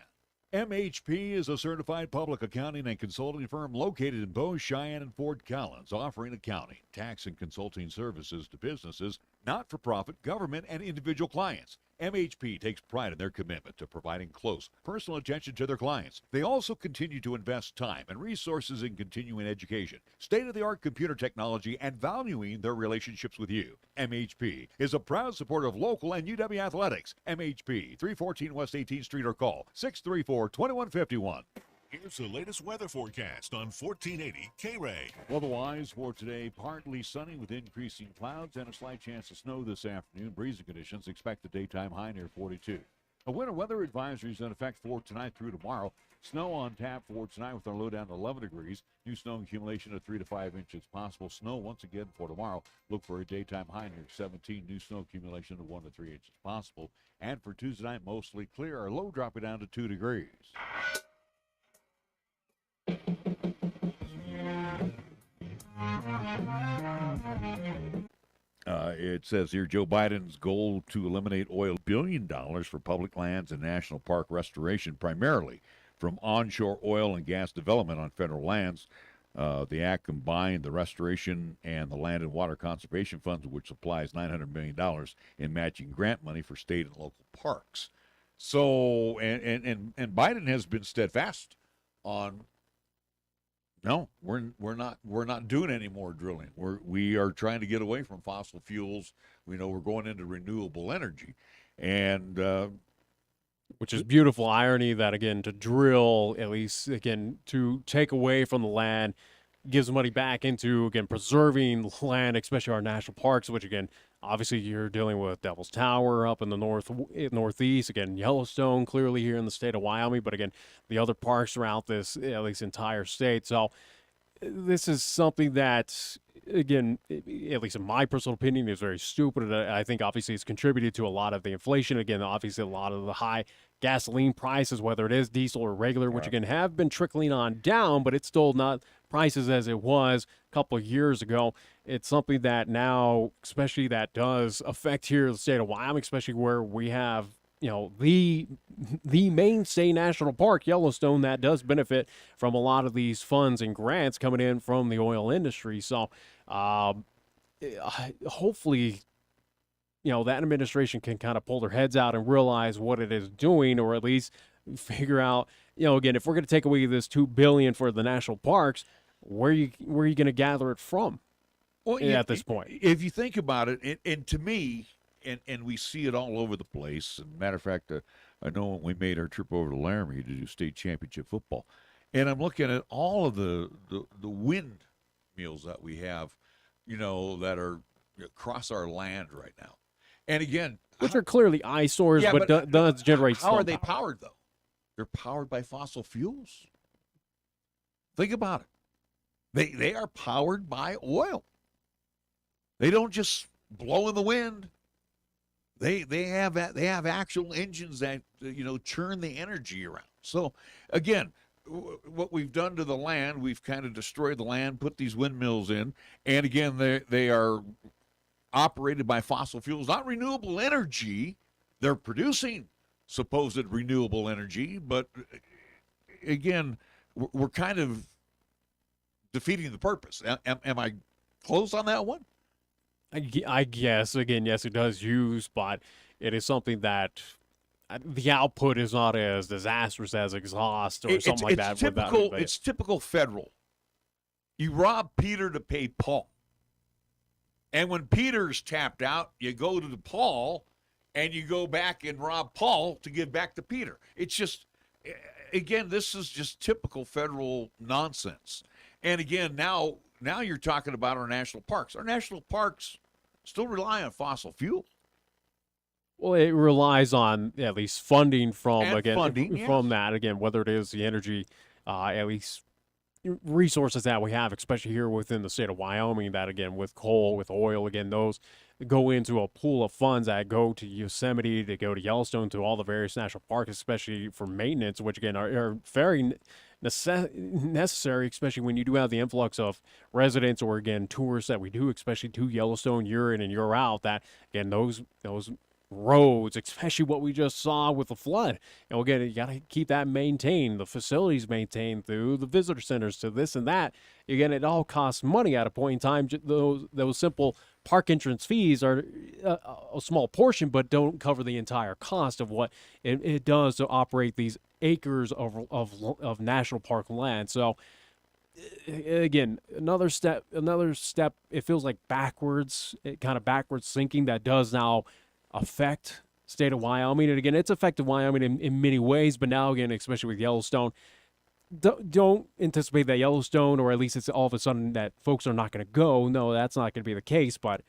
MHP is a certified public accounting and consulting firm located in both Cheyenne and Fort Collins, offering accounting, tax, and consulting services to businesses, not-for-profit, government, and individual clients. MHP takes pride in their commitment to providing close, personal attention to their clients. They also continue to invest time and resources in continuing education, state-of-the-art computer technology, and valuing their relationships with you. MHP is a proud supporter of local and UW athletics. MHP, 314 West 18th Street, or call 634-2151. Here's the latest weather forecast on 1480 KRAE. Otherwise, for today, partly sunny with increasing clouds and a slight chance of snow this afternoon. Breezy conditions, expect a daytime high near 42. A winter weather advisory is in effect for tonight through tomorrow. Snow on tap for tonight with our low down to 11 degrees. New snow accumulation of 3 to 5 inches possible. Snow once again for tomorrow. Look for a daytime high near 17. New snow accumulation of 1 to 3 inches possible. And for Tuesday night, mostly clear. Our low dropping down to 2 degrees. It says here Joe Biden's goal to eliminate oil $1 billion for public lands and national park restoration, primarily from onshore oil and gas development on federal lands. The act combined the restoration and the land and water conservation funds, which supplies $900 million in matching grant money for state and local parks. So, and Biden has been steadfast on, no, we're not doing any more drilling. We are trying to get away from fossil fuels. We know we're going into renewable energy, and which is beautiful irony that, again, to drill, at least, again, to take away from the land, gives money back into, again, preserving land, especially our national parks, which, again, obviously you're dealing with Devil's Tower up in the northeast, again, Yellowstone clearly here in the state of Wyoming, but, again, the other parks throughout this, at least entire state. So this is something that again, at least in my personal opinion, is very stupid. And I think obviously it's contributed to a lot of the inflation. Again, obviously a lot of the high gasoline prices, whether it is diesel or regular, which again have been trickling on down, but it's still not prices as it was a couple of years ago. It's something that now, especially that does affect here in the state of Wyoming, especially where we have, the mainstay national park, Yellowstone, that does benefit from a lot of these funds and grants coming in from the oil industry. So hopefully, that administration can kind of pull their heads out and realize what it is doing, or at least figure out, again, if we're going to take away this $2 billion for the national parks, where are you going to gather it from? Well, at this point, if you think about it, and to me, and we see it all over the place. And matter of fact, I know when we made our trip over to Laramie to do state championship football, and I'm looking at all of the windmills that we have, that are across our land right now. And again, which are clearly eyesores, but does generate. How are they powered though? They're powered by fossil fuels. Think about it. They are powered by oil. They don't just blow in the wind. They have actual engines that churn the energy around. So again, what we've done to the land, we've kind of destroyed the land, put these windmills in, and again they are operated by fossil fuels, not renewable energy. They're producing supposed renewable energy, but again, we're kind of defeating the purpose. Am I close on that one? I guess, again, yes, it does use, but it is something that the output is not as disastrous as exhaust or something like that. It's typical federal. You rob Peter to pay Paul. And when Peter's tapped out, you go to the Paul and you go back and rob Paul to give back to Peter. It's just, again, this is just typical federal nonsense. And again, now you're talking about our national parks. Our national parks still rely on fossil fuel. Well, it relies on at least funding from yes. that, again, whether it is the energy, at least resources that we have, especially here within the state of Wyoming, that again, with coal, with oil, again, those go into a pool of funds that go to Yosemite, to go to Yellowstone, to all the various national parks, especially for maintenance, which again are very necessary, especially when you do have the influx of residents or again tourists that we do, especially to Yellowstone year in and year out. That again, those roads, especially what we just saw with the flood, and again, you got to keep that maintained, the facilities maintained through the visitor centers to this and that. Again, it all costs money at a point in time. Those simple park entrance fees are a small portion, but don't cover the entire cost of what it does to operate these acres of national park land. So again, another step, it feels like backwards thinking that does now affect state of Wyoming. And again, it's affected Wyoming in many ways, but now again, especially with Yellowstone, don't anticipate that Yellowstone, or at least it's all of a sudden that folks are not going to go. No, that's not going to be the case. But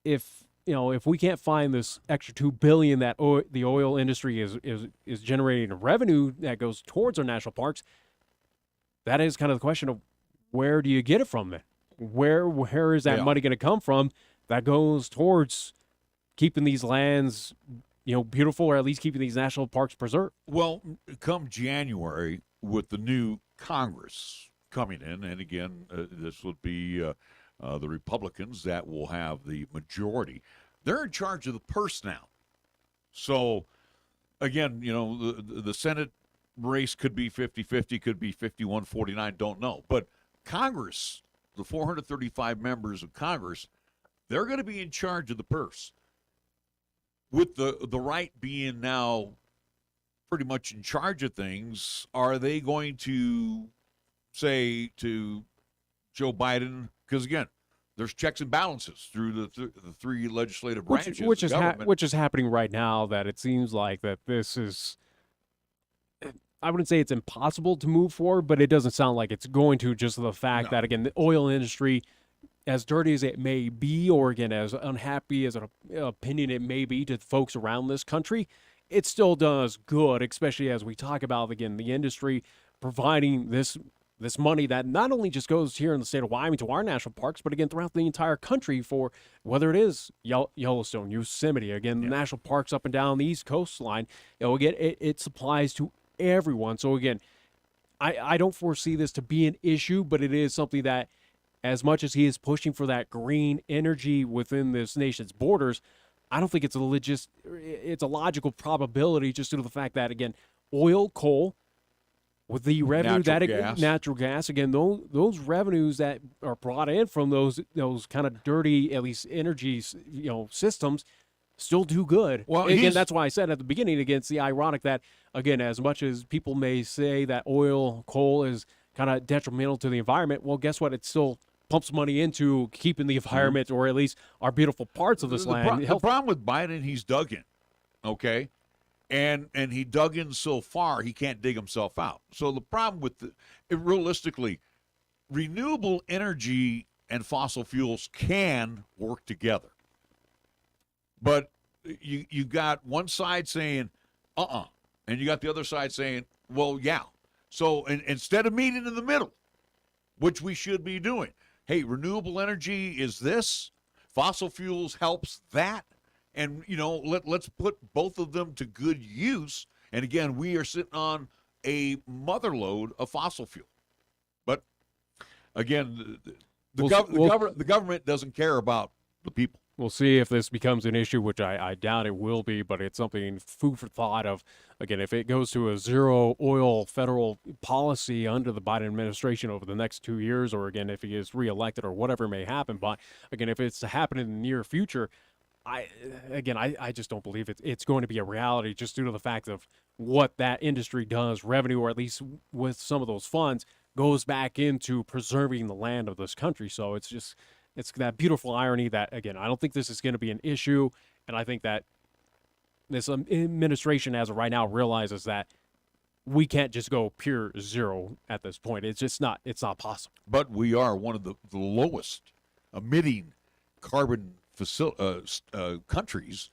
if we can't find this extra $2 billion that the oil industry is generating revenue that goes towards our national parks, that is kind of the question of where do you get it from then? Where is that money going to come from that goes towards keeping these lands, beautiful, or at least keeping these national parks preserved? Well, come January, with the new Congress coming in, and again, this would be the Republicans that will have the majority. They're in charge of the purse now. So, again, the Senate race could be 50-50, could be 51-49, don't know. But Congress, the 435 members of Congress, they're going to be in charge of the purse. With the right being now pretty much in charge of things, are they going to say to Joe Biden, because again, there's checks and balances through the three legislative branches, which is happening right now, that it seems like that this is, I wouldn't say it's impossible to move forward, but it doesn't sound like it's going to, just the fact that, again, the oil industry, as dirty as it may be, or again, as unhappy as an opinion it may be to folks around this country, it still does good, especially as we talk about, again, the industry providing this this money that not only just goes here in the state of Wyoming to our national parks, but again throughout the entire country for whether it is Yellowstone, Yosemite, again, the national parks up and down the East coastline. Again, it supplies to everyone. So again, I don't foresee this to be an issue, but it is something that, as much as he is pushing for that green energy within this nation's borders, I don't think it's a logical probability just due to the fact that, again, oil, coal, with the revenue natural gas, again, those revenues that are brought in from those kind of dirty, at least energy, systems, still do good. Well, again, that's why I said at the beginning, again, it's the ironic that, again, as much as people may say that oil, coal is kind of detrimental to the environment, well, guess what? It still pumps money into keeping the environment, or at least our beautiful parts of this land. The problem with Biden, he's dug in, okay? And he dug in so far, he can't dig himself out. So the problem with realistically, renewable energy and fossil fuels can work together. But you got one side saying, and you got the other side saying, well, yeah. So instead of meeting in the middle, which we should be doing, hey, renewable energy is this, fossil fuels helps that, and, let's put both of them to good use. And again, we are sitting on a mother load of fossil fuel. But again, the government doesn't care about the people. We'll see if this becomes an issue, which I doubt it will be, but it's something food for thought of, again, if it goes to a zero oil federal policy under the Biden administration over the next 2 years, or again, if he is reelected or whatever may happen. But again, if it's to happen in the near future, I just don't believe it's going to be a reality, just due to the fact of what that industry does, revenue, or at least with some of those funds, goes back into preserving the land of this country. So it's that beautiful irony that, again, I don't think this is going to be an issue, and I think that this administration, as of right now, realizes that we can't just go pure zero at this point. It's just not. It's not possible. But we are one of the lowest emitting carbon countries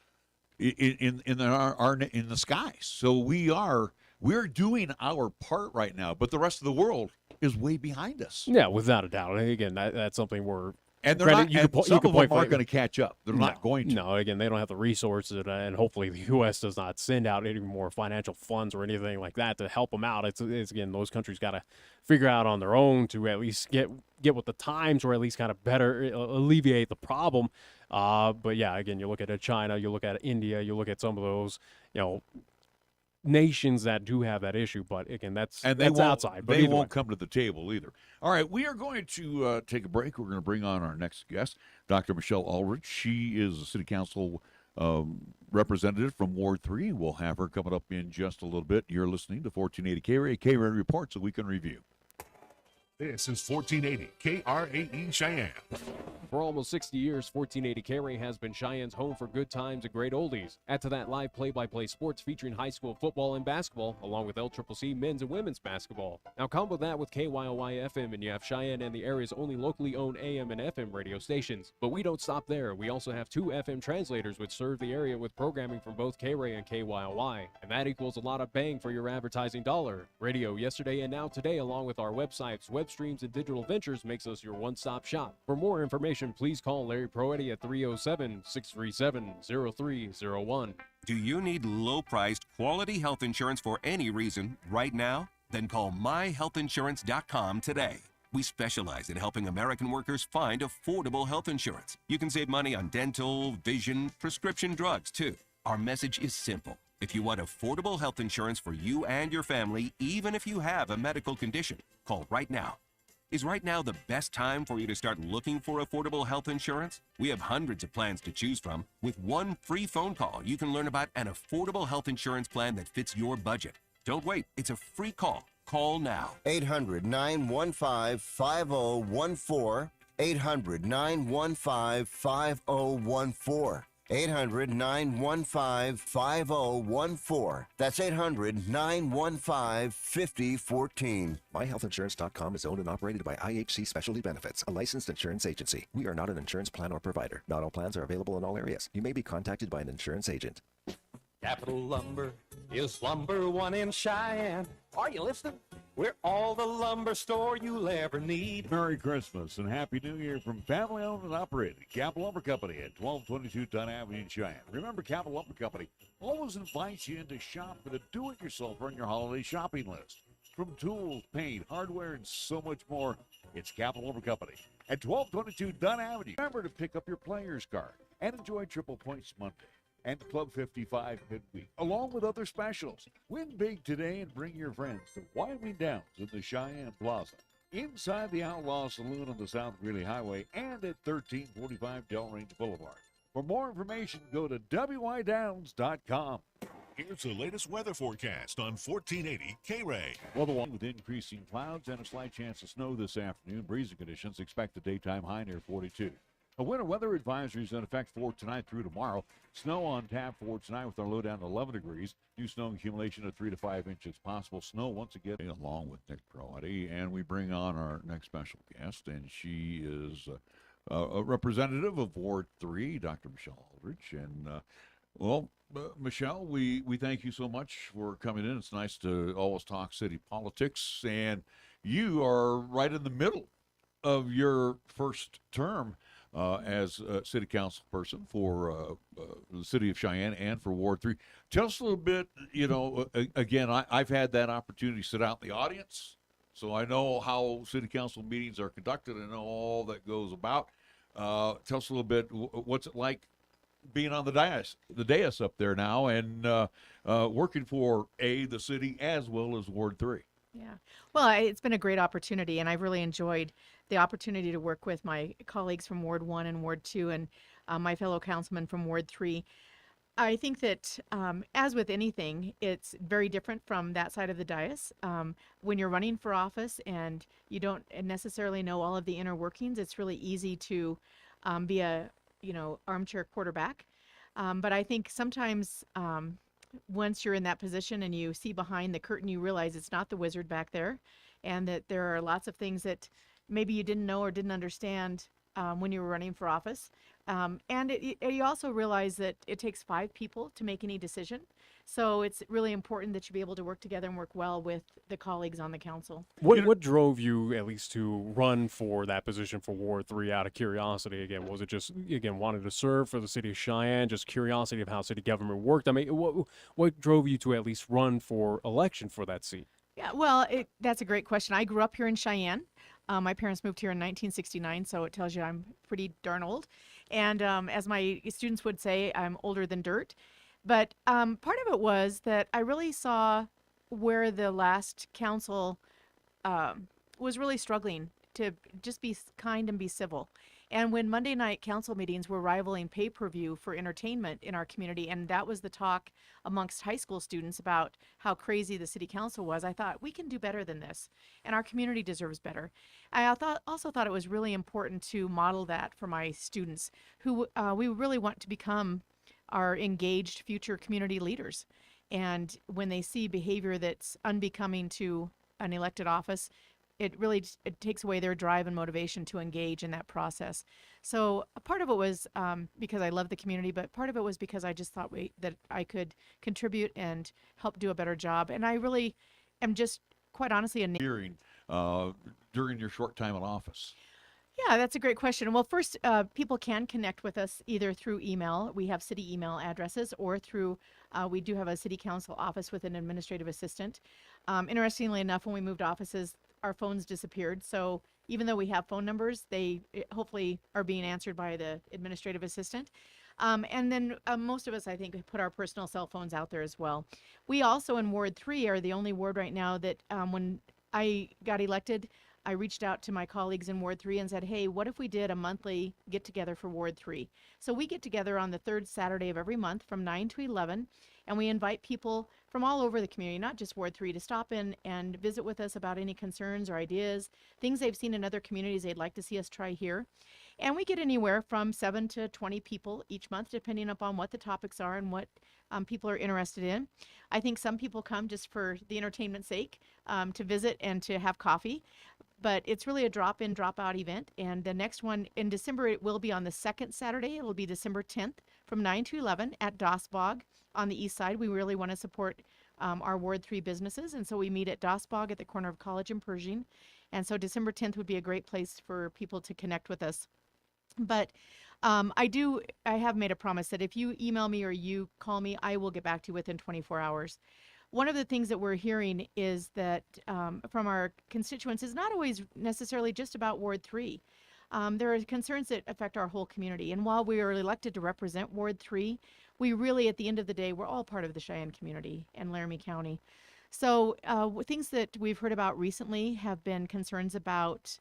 in the skies. So we're doing our part right now, but the rest of the world is way behind us. Yeah, without a doubt. And again, that's something we're. And they're not. Some of them aren't going to catch up. They're not going to. No, again, they don't have the resources, and hopefully the U.S. does not send out any more financial funds or anything like that to help them out. It's again, those countries got to figure out on their own to at least get with the times, or at least kind of better alleviate the problem. But yeah, again, you look at China, you look at India, you look at some of those, nations that do have that issue, but again, that's outside. But they won't come to the table either. All right, we are going to take a break. We're going to bring on our next guest, Dr. Michelle Aldrich. She is a city council representative from Ward 3. We'll have her coming up in just a little bit. You're listening to 1480 KRAE. KRAE Reports, a week in review. This is 1480 KRAE Cheyenne. For almost 60 years, 1480 KRAE has been Cheyenne's home for good times and great oldies. Add to that live play-by-play sports featuring high school football and basketball, along with LCCC men's and women's basketball. Now combo that with KYOY FM, and you have Cheyenne and the area's only locally owned AM and FM radio stations. But we don't stop there. We also have 2 FM translators which serve the area with programming from both KRAE and KYOY. And that equals a lot of bang for your advertising dollar. Radio yesterday and now today, along with our websites, web streams, and digital ventures, makes us your one-stop shop. For more information, please call Larry Proetti at 307-637-0301. Do you need low-priced, quality health insurance for any reason right now? Then call myhealthinsurance.com today. We specialize in helping American workers find affordable health insurance. You can save money on dental, vision, prescription drugs, too. Our message is simple. If you want affordable health insurance for you and your family, even if you have a medical condition, call right now. Is right now the best time for you to start looking for affordable health insurance? We have hundreds of plans to choose from. With one free phone call, you can learn about an affordable health insurance plan that fits your budget. Don't wait. It's a free call. Call now. 800-915-5014. 800-915-5014. 800-915-5014. That's 800-915-5014. MyHealthInsurance.com is owned and operated by IHC Specialty Benefits, a licensed insurance agency. We are not an insurance plan or provider. Not all plans are available in all areas. You may be contacted by an insurance agent. Capital Lumber is #1 in Cheyenne. Are you listening? We're all the lumber store you'll ever need. Merry Christmas and Happy New Year from family owned and operated Capital Lumber Company at 1222 Dunn Avenue in Cheyenne. Remember, Capital Lumber Company always invites you in to shop for the do-it-yourselfer on your holiday shopping list. From tools, paint, hardware, and so much more, it's Capital Lumber Company at 1222 Dunn Avenue. Remember to pick up your player's card and enjoy Triple Points Monday and Club 55 midweek, along with other specials. Win big today and bring your friends to Wyoming Downs in the Cheyenne Plaza, inside the Outlaw Saloon on the South Greeley Highway, and at 1345 Del Range Boulevard. For more information, go to wydowns.com. Here's the latest weather forecast on 1480 KRAE. Well, the one with increasing clouds and a slight chance of snow this afternoon. Breezy conditions, expect a daytime high near 42. A winter weather advisory is in effect for tonight through tomorrow. Snow on tap for tonight with our low down to 11 degrees. New snow accumulation of 3 to 5 inches. Possible snow once again, along with Nick Crowley. And we bring on our next special guest, and she is a representative of Ward 3, Dr. Michelle Aldrich. And, Michelle, we thank you so much for coming in. It's nice to always talk city politics. And you are right in the middle of your first term as a city council person for the city of Cheyenne and for Ward 3. Tell us a little bit, again, I've had that opportunity to sit out in the audience, so I know how city council meetings are conducted. I know all that goes about. Tell us a little bit, what's it like being on the dais up there now and working for, the city as well as Ward 3. Yeah. Well, it's been a great opportunity, and I've really enjoyed the opportunity to work with my colleagues from Ward 1 and Ward 2 and my fellow councilman from Ward 3. I think that, as with anything, it's very different from that side of the dais. When you're running for office and you don't necessarily know all of the inner workings, it's really easy to be a, armchair quarterback. But I think sometimes once you're in that position and you see behind the curtain, you realize it's not the wizard back there, and that there are lots of things that maybe you didn't know or didn't understand when you were running for office. And you also realize that it takes 5 people to make any decision. So it's really important that you be able to work together and work well with the colleagues on the council. What drove you at least to run for that position for Ward 3 out of curiosity? Again, was it just, wanted to serve for the city of Cheyenne, just curiosity of how city government worked? I mean, what drove you to at least run for election for that seat? Yeah, well, that's a great question. I grew up here in Cheyenne. My parents moved here in 1969, so it tells you I'm pretty darn old. And as my students would say, I'm older than dirt. But part of it was that I really saw where the last council was really struggling to just be kind and be civil. And when Monday night council meetings were rivaling pay-per-view for entertainment in our community, and that was the talk amongst high school students about how crazy the city council was, I thought we can do better than this, and our community deserves better. I also thought it was really important to model that for my students, who we really want to become our engaged future community leaders. And when they see behavior that's unbecoming to an elected office, it takes away their drive and motivation to engage in that process. So a part of it was because I love the community, but part of it was because I just thought that I could contribute and help do a better job. And I really am just, quite honestly, During your short time in office. Yeah, that's a great question. Well, first, people can connect with us either through email. We have city email addresses, or through, we do have a city council office with an administrative assistant. Interestingly enough, when we moved offices, our phones disappeared. So even though we have phone numbers, they hopefully are being answered by the administrative assistant. And then most of us, I think, put our personal cell phones out there as well. We also in Ward 3 are the only ward right now that when I got elected, I reached out to my colleagues in Ward 3 and said, hey, what if we did a monthly get-together for Ward 3? So we get together on the 3rd Saturday of every month from 9 to 11, and we invite people from all over the community, not just Ward 3, to stop in and visit with us about any concerns or ideas, things they've seen in other communities they'd like to see us try here. And we get anywhere from 7 to 20 people each month, depending upon what the topics are and what people are interested in. I think some people come just for the entertainment's sake, to visit and to have coffee. But it's really a drop-in, drop-out event. And the next one in December, it will be on the 2nd Saturday. It will be December 10th from 9 to 11 at Dossbog on the east side. We really want to support our Ward 3 businesses. And so we meet at Dossbog at the corner of College and Pershing. And so December 10th would be a great place for people to connect with us. But I have made a promise that if you email me or you call me, I will get back to you within 24 hours. One of the things that we're hearing is that from our constituents is not always necessarily just about Ward 3. There are concerns that affect our whole community. And while we are elected to represent Ward 3, we really, at the end of the day, we're all part of the Cheyenne community and Laramie County. So things that we've heard about recently have been concerns about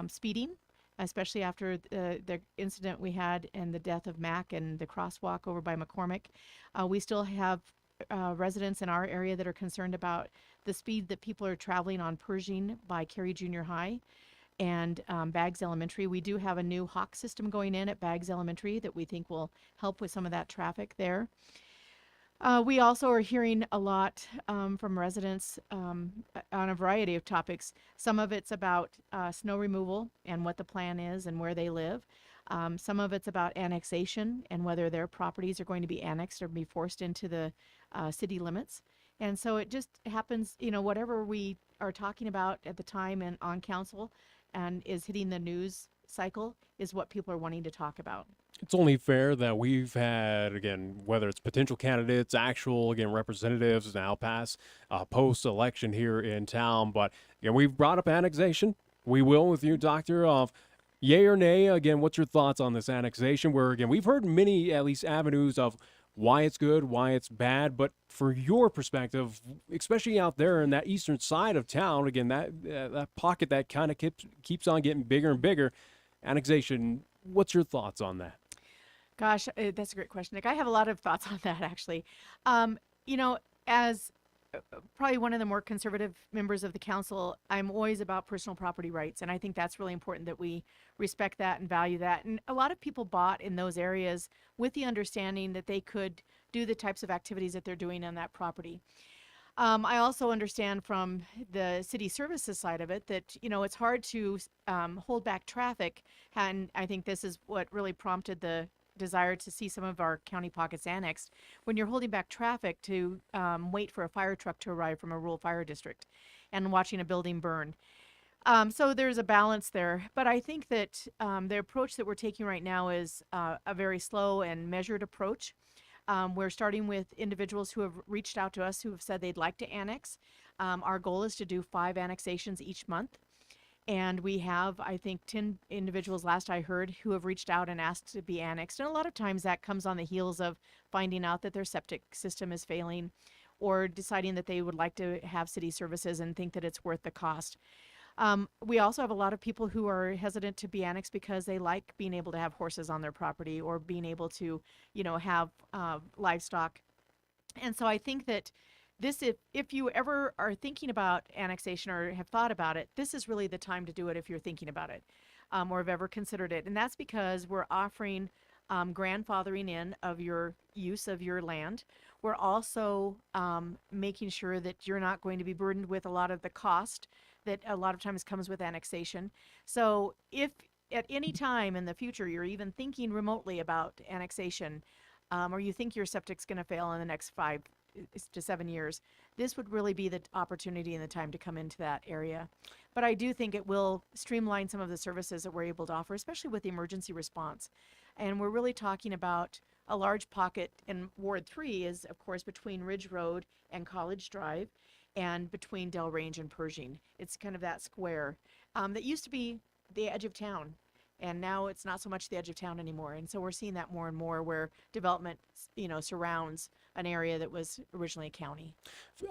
speeding, especially after the incident we had and the death of Mac and the crosswalk over by McCormick. We still have residents in our area that are concerned about the speed that people are traveling on Pershing by KRAE Junior High and Baggs Elementary. We do have a new Hawk system going in at Baggs Elementary that we think will help with some of that traffic there. We also are hearing a lot from residents on a variety of topics. Some of it's about snow removal and what the plan is and where they live. Some of it's about annexation and whether their properties are going to be annexed or be forced into the city limits. And so it just happens, whatever we are talking about at the time and on council and is hitting the news cycle is what people are wanting to talk about. It's only fair that we've had, again, whether it's potential candidates, actual, again, representatives now pass post-election here in town. But, again, we've brought up annexation. We will with you, Doctor, of yay or nay. Again, what's your thoughts on this annexation? Where, again, we've heard many, at least, avenues of why it's good, why it's bad. But for your perspective, especially out there in that eastern side of town, again, that pocket that kind of keeps on getting bigger and bigger, annexation, what's your thoughts on that? Gosh, that's a great question, Nick. I have a lot of thoughts on that, actually. As probably one of the more conservative members of the council, I'm always about personal property rights, and I think that's really important that we respect that and value that. And a lot of people bought in those areas with the understanding that they could do the types of activities that they're doing on that property. I also understand from the city services side of it that, it's hard to hold back traffic, and I think this is what really prompted the desire to see some of our county pockets annexed, when you're holding back traffic to wait for a fire truck to arrive from a rural fire district and watching a building burn. So there's a balance there. But I think that the approach that we're taking right now is a very slow and measured approach. We're starting with individuals who have reached out to us who have said they'd like to annex. Our goal is to do 5 annexations each month. And we have, I think, 10 individuals, last I heard, who have reached out and asked to be annexed. And a lot of times that comes on the heels of finding out that their septic system is failing or deciding that they would like to have city services and think that it's worth the cost. We also have a lot of people who are hesitant to be annexed because they like being able to have horses on their property or being able to, have livestock. And so I think that this, if you ever are thinking about annexation or have thought about it, this is really the time to do it if you're thinking about it or have ever considered it. And that's because we're offering grandfathering in of your use of your land. We're also making sure that you're not going to be burdened with a lot of the cost that a lot of times comes with annexation. So if at any time in the future you're even thinking remotely about annexation or you think your septic's going to fail in the next 5 to 7 years, this would really be the opportunity and the time to come into that area. But I do think it will streamline some of the services that we're able to offer, especially with the emergency response. And we're really talking about a large pocket in Ward 3 is, of course, between Ridge Road and College Drive and between Del Range and Pershing. It's kind of that square that used to be the edge of town. And now it's not so much the edge of town anymore. And so we're seeing that more and more where development, surrounds an area that was originally a county.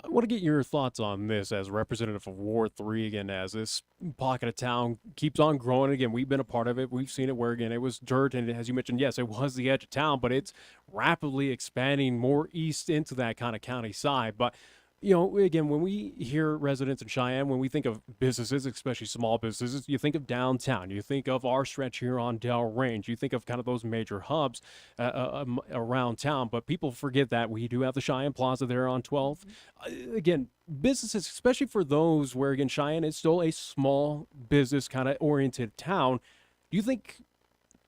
I want to get your thoughts on this as representative of Ward 3, again, as this pocket of town keeps on growing. Again, we've been a part of it. We've seen it where, again, it was dirt. And as you mentioned, yes, it was the edge of town, but it's rapidly expanding more east into that kind of county side. But again, when we hear residents in Cheyenne, when we think of businesses, especially small businesses, you think of downtown. You think of our stretch here on Del Range. You think of kind of those major hubs around town. But people forget that we do have the Cheyenne Plaza there on 12th. Again, businesses, especially for those where, again, Cheyenne is still a small business kind of oriented town. Do you think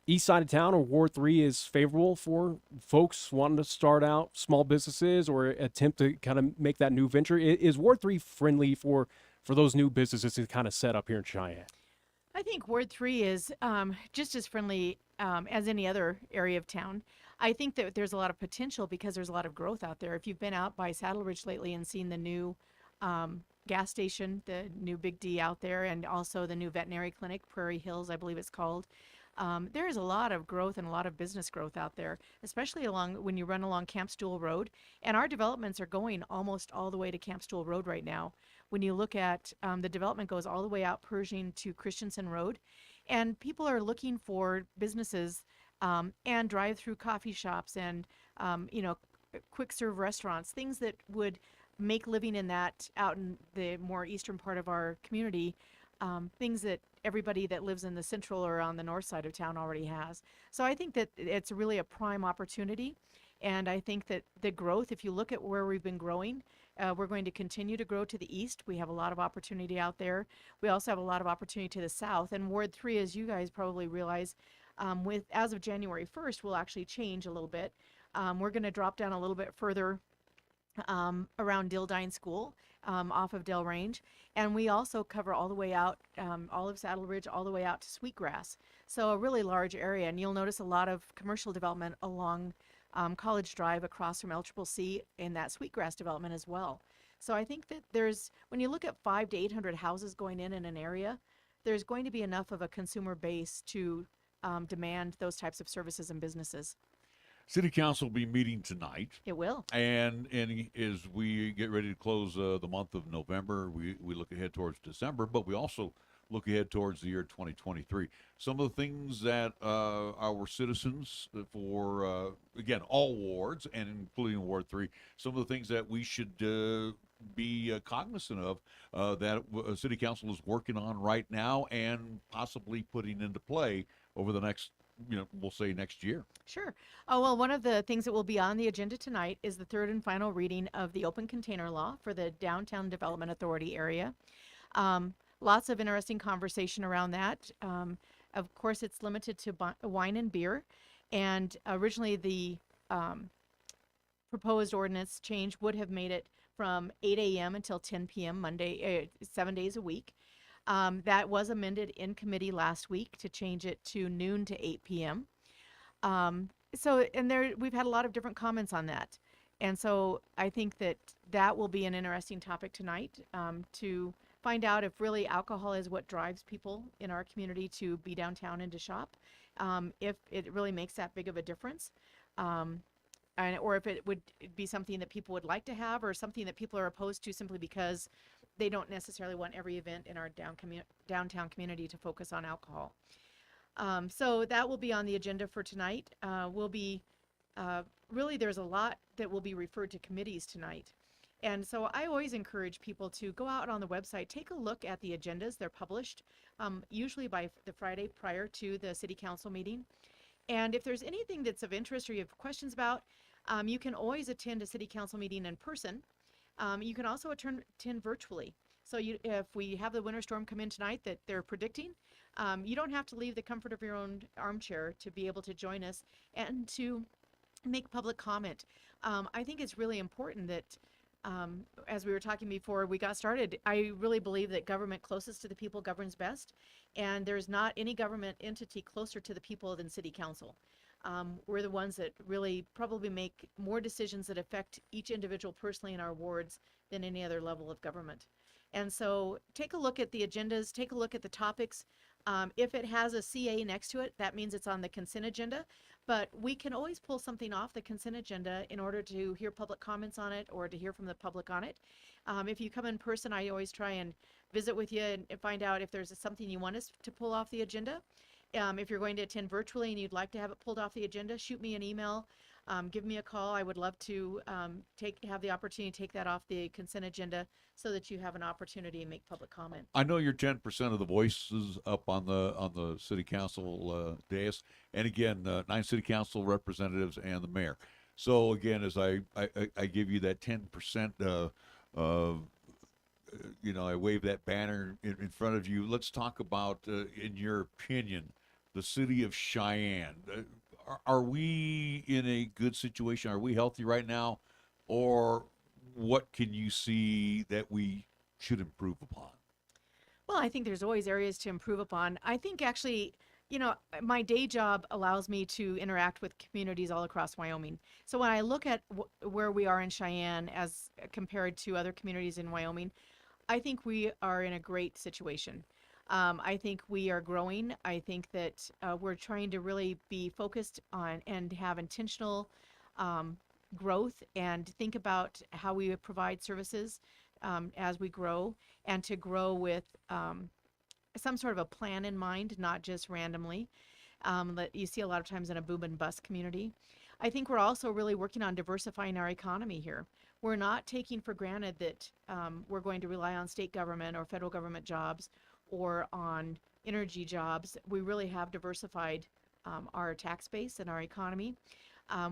east side of town or Ward 3 is favorable for folks wanting to start out small businesses or attempt to kind of make that new venture? Is Ward 3 friendly for those new businesses to kind of set up here in Cheyenne? I think Ward 3 is just as friendly as any other area of town. I think that there's a lot of potential because there's a lot of growth out there. If you've been out by Saddle Ridge lately and seen the new gas station, the new Big D out there, and also the new veterinary clinic, Prairie Hills, I believe it's called, there is a lot of growth and a lot of business growth out there, especially when you run along Camp Stool Road. And our developments are going almost all the way to Camp Stool Road right now. When you look at the development goes all the way out Pershing to Christensen Road, and people are looking for businesses and drive-through coffee shops and quick serve restaurants, things that would make living in that out in the more eastern part of our community, things that everybody that lives in the central or on the north side of town already has. So I think that it's really a prime opportunity. And I think that the growth, if you look at where we've been growing, we're going to continue to grow to the east. We have a lot of opportunity out there. We also have a lot of opportunity to the south. And Ward 3, as you guys probably realize, as of January 1st, will actually change a little bit. We're going to drop down a little bit further around Dildine School, off of Del Range. And we also cover all the way out, all of Saddle Ridge, all the way out to Sweetgrass. So a really large area. And you'll notice a lot of commercial development along College Drive across from LCCC in that Sweetgrass development as well. So I think that when you look at 500 to 800 houses going in an area, there's going to be enough of a consumer base to demand those types of services and businesses. City Council will be meeting tonight. It will. And as we get ready to close the month of November, we look ahead towards December, but we also look ahead towards the year 2023. Some of the things that our citizens for, again, all wards and including Ward 3, some of the things that we should be cognizant of that City Council is working on right now and possibly putting into play over the next, we'll say next year. Sure. Oh, well, one of the things that will be on the agenda tonight is the third and final reading of the open container law for the Downtown Development Authority area. Lots of interesting conversation around that. Of course, it's limited to wine and beer. And originally the proposed ordinance change would have made it from 8 a.m. until 10 p.m. Monday, 7 days a week. That was amended in committee last week to change it to noon to 8 p.m. We've had a lot of different comments on that. And so I think that will be an interesting topic tonight to find out if really alcohol is what drives people in our community to be downtown and to shop, if it really makes that big of a difference, or if it would be something that people would like to have or something that people are opposed to simply because they don't necessarily want every event in our downtown community to focus on alcohol. So that will be on the agenda for tonight. Really there's a lot that will be referred to committees tonight. And so I always encourage people to go out on the website, take a look at the agendas. They're published usually by the Friday prior to the city council meeting. And if there's anything that's of interest or you have questions about, you can always attend a city council meeting in person. You can also attend virtually. So if we have the winter storm come in tonight that they're predicting, you don't have to leave the comfort of your own armchair to be able to join us and to make public comment. I think it's really important that as we were talking before we got started, I really believe that government closest to the people governs best, and there's not any government entity closer to the people than City Council. We're the ones that really probably make more decisions that affect each individual personally in our wards than any other level of government. And so take a look at the agendas, take a look at the topics. If it has a CA next to it, that means it's on the consent agenda. But we can always pull something off the consent agenda in order to hear public comments on it or to hear from the public on it. If you come in person, I always try and visit with you and find out if there's something you want us to pull off the agenda. If you're going to attend virtually and you'd like to have it pulled off the agenda, shoot me an email, give me a call. I would love to have the opportunity to take that off the consent agenda so that you have an opportunity to make public comment. I know you're 10% of the voices up on the city council dais, and again, 9 city council representatives and the mayor. So again, as I give you that 10%, I wave that banner in front of you. Let's talk about, in your opinion, the city of Cheyenne. Are we in a good situation? Are we healthy right now? Or what can you see that we should improve upon? Well, I think there's always areas to improve upon. I think actually, my day job allows me to interact with communities all across Wyoming. So when I look at where we are in Cheyenne as compared to other communities in Wyoming, I think we are in a great situation. I think we are growing. I think that we're trying to really be focused on and have intentional growth and think about how we provide services as we grow, and to grow with some sort of a plan in mind, not just randomly, that you see a lot of times in a boom and bust community. I think we're also really working on diversifying our economy here. We're not taking for granted that we're going to rely on state government or federal government jobs or on energy jobs. We really have diversified our tax base and our economy.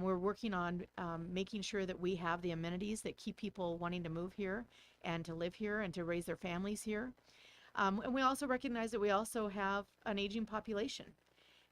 We're working on making sure that we have the amenities that keep people wanting to move here and to live here and to raise their families here. And we also recognize that we also have an aging population.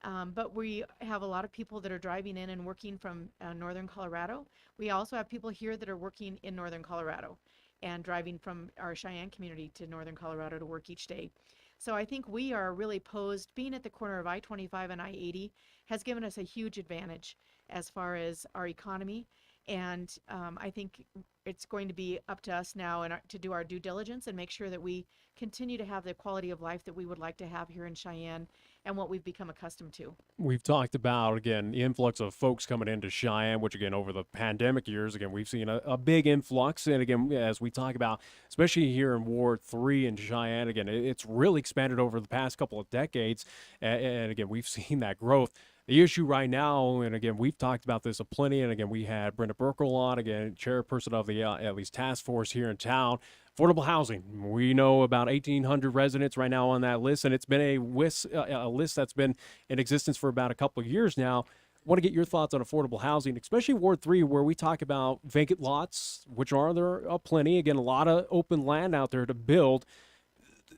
But we have a lot of people that are driving in and working from northern Colorado. We also have people here that are working in northern Colorado and driving from our Cheyenne community to northern Colorado to work each day. So I think we are really posed, being at the corner of I-25 and I-80 has given us a huge advantage as far as our economy. And I think it's going to be up to us now to do our due diligence and make sure that we continue to have the quality of life that we would like to have here in Cheyenne and what we've become accustomed to. We've talked about, again, the influx of folks coming into Cheyenne, which, again, over the pandemic years, again, we've seen a big influx. And, again, as we talk about, especially here in Ward 3 in Cheyenne, again, it's really expanded over the past couple of decades. And again, we've seen that growth. The issue right now, and again, we've talked about this aplenty, and again, we had Brenda Burkle on, again, chairperson of the at least task force here in town. Affordable housing. We know about 1,800 residents right now on that list, and it's been a list that's been in existence for about a couple of years now. I want to get your thoughts on affordable housing, especially Ward 3, where we talk about vacant lots, which there plenty. Again, a lot of open land out there to build.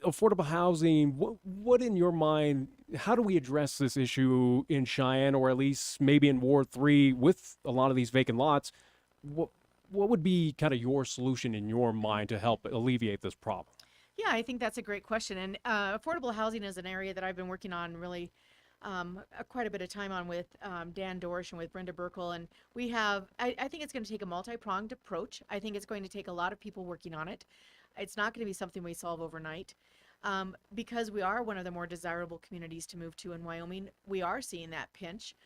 Affordable housing, what in your mind, how do we address this issue in Cheyenne, or at least maybe in Ward 3 with a lot of these vacant lots? What would be kind of your solution in your mind to help alleviate this problem? Yeah, I think that's a great question. And affordable housing is an area that I've been working on really quite a bit of time on with Dan Dorsch and with Brenda Burkle. And we have, I think it's going to take a multi-pronged approach. I think it's going to take a lot of people working on it. It's not going to be something we solve overnight. Because we are one of the more desirable communities to move to in Wyoming, we are seeing that pinch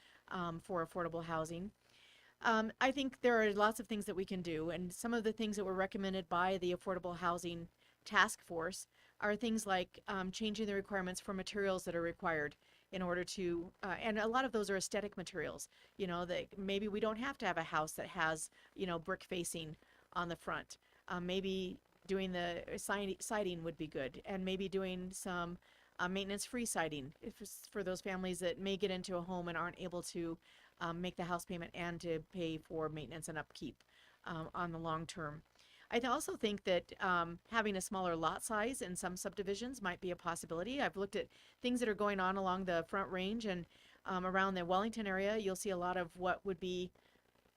for affordable housing. I think there are lots of things that we can do, and some of the things that were recommended by the Affordable Housing Task Force are things like changing the requirements for materials that are required in order to, and a lot of those are aesthetic materials, that maybe we don't have to have a house that has, brick facing on the front. Maybe doing the siding would be good, and maybe doing some maintenance-free siding for those families that may get into a home and aren't able to make the house payment and to pay for maintenance and upkeep on the long term. I also think that having a smaller lot size in some subdivisions might be a possibility. I've looked at things that are going on along the Front Range and around the Wellington area. You'll see a lot of what would be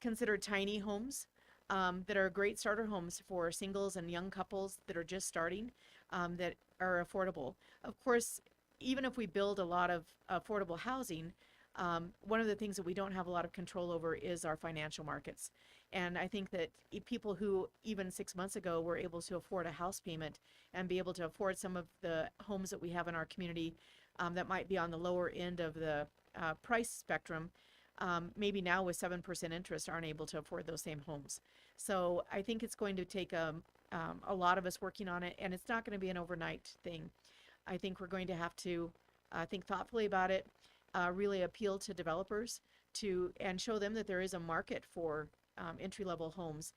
considered tiny homes that are great starter homes for singles and young couples that are just starting, that are affordable. Of course, even if we build a lot of affordable housing, one of the things that we don't have a lot of control over is our financial markets. And I think that people who even 6 months ago were able to afford a house payment and be able to afford some of the homes that we have in our community that might be on the lower end of the price spectrum, maybe now with 7% interest aren't able to afford those same homes. So I think it's going to take a lot of us working on it, and it's not going to be an overnight thing. I think we're going to have to think thoughtfully about it, really appeal to developers and show them that there is a market for entry-level homes.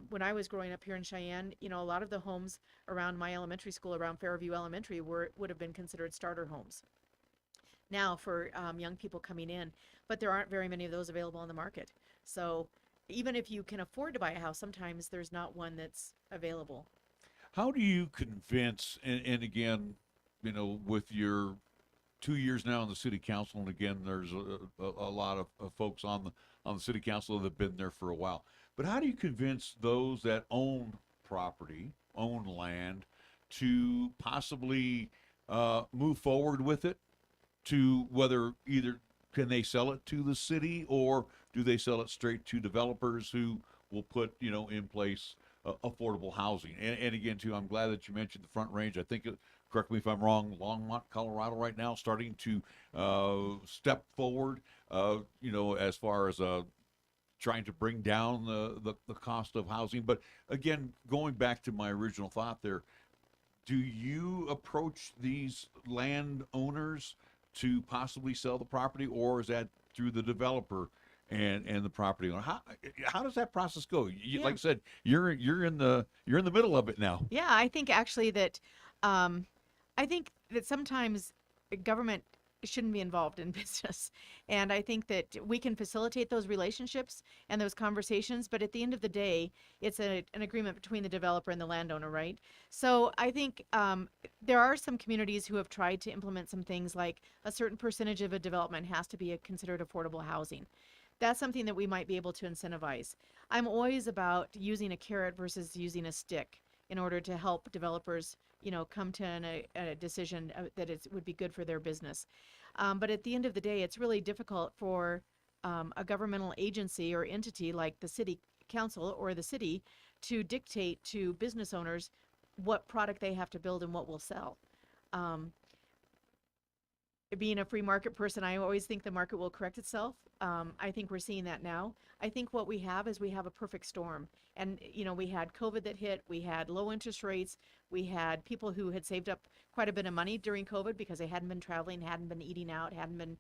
When I was growing up here in Cheyenne, a lot of the homes around my elementary school, around Fairview Elementary, would have been considered starter homes now for young people coming in, but there aren't very many of those available on the market. So even if you can afford to buy a house, sometimes there's not one that's available. How do you convince, and again, with your 2 years now on the city council, and again, there's a lot of folks on the city council that have been there for a while. But how do you convince those that own property, own land, to possibly move forward with it? To whether either can they sell it to the city, or do they sell it straight to developers who will put in place affordable housing? And again, too, I'm glad that you mentioned the Front Range. I think, correct me if I'm wrong, Longmont, Colorado, right now starting to step forward. As far as trying to bring down the cost of housing. But again, going back to my original thought there, do you approach these landowners to possibly sell the property, or is that through the developer and the property owner? How does that process go? Like I said, you're in the middle of it now. Yeah, I think actually that sometimes government shouldn't be involved in business, and I think that we can facilitate those relationships and those conversations, but at the end of the day, it's an agreement between the developer and the landowner, right? So I think there are some communities who have tried to implement some things, like a certain percentage of a development has to be considered affordable housing. That's something that we might be able to incentivize. I'm always about using a carrot versus using a stick in order to help developers, come to a decision that it would be good for their business. But at the end of the day, it's really difficult for a governmental agency or entity like the city council or the city to dictate to business owners what product they have to build and what will sell. Being a free market person, I always think the market will correct itself. I think we're seeing that now. I think what we have is we have a perfect storm. And, we had COVID that hit, we had low interest rates, we had people who had saved up quite a bit of money during COVID because they hadn't been traveling, hadn't been eating out, hadn't been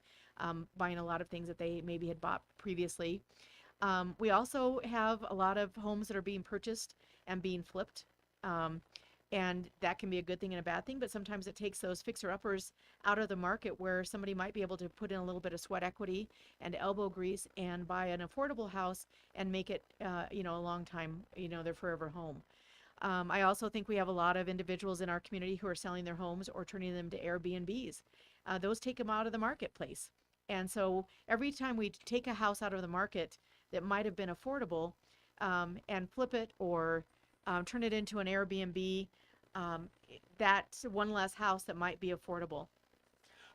buying a lot of things that they maybe had bought previously. We also have a lot of homes that are being purchased and being flipped. And that can be a good thing and a bad thing, but sometimes it takes those fixer-uppers out of the market where somebody might be able to put in a little bit of sweat equity and elbow grease and buy an affordable house and make it, a long time, their forever home. I also think we have a lot of individuals in our community who are selling their homes or turning them to Airbnbs. Those take them out of the marketplace. And so every time we take a house out of the market that might have been affordable and flip it or turn it into an Airbnb, that's one less house that might be affordable.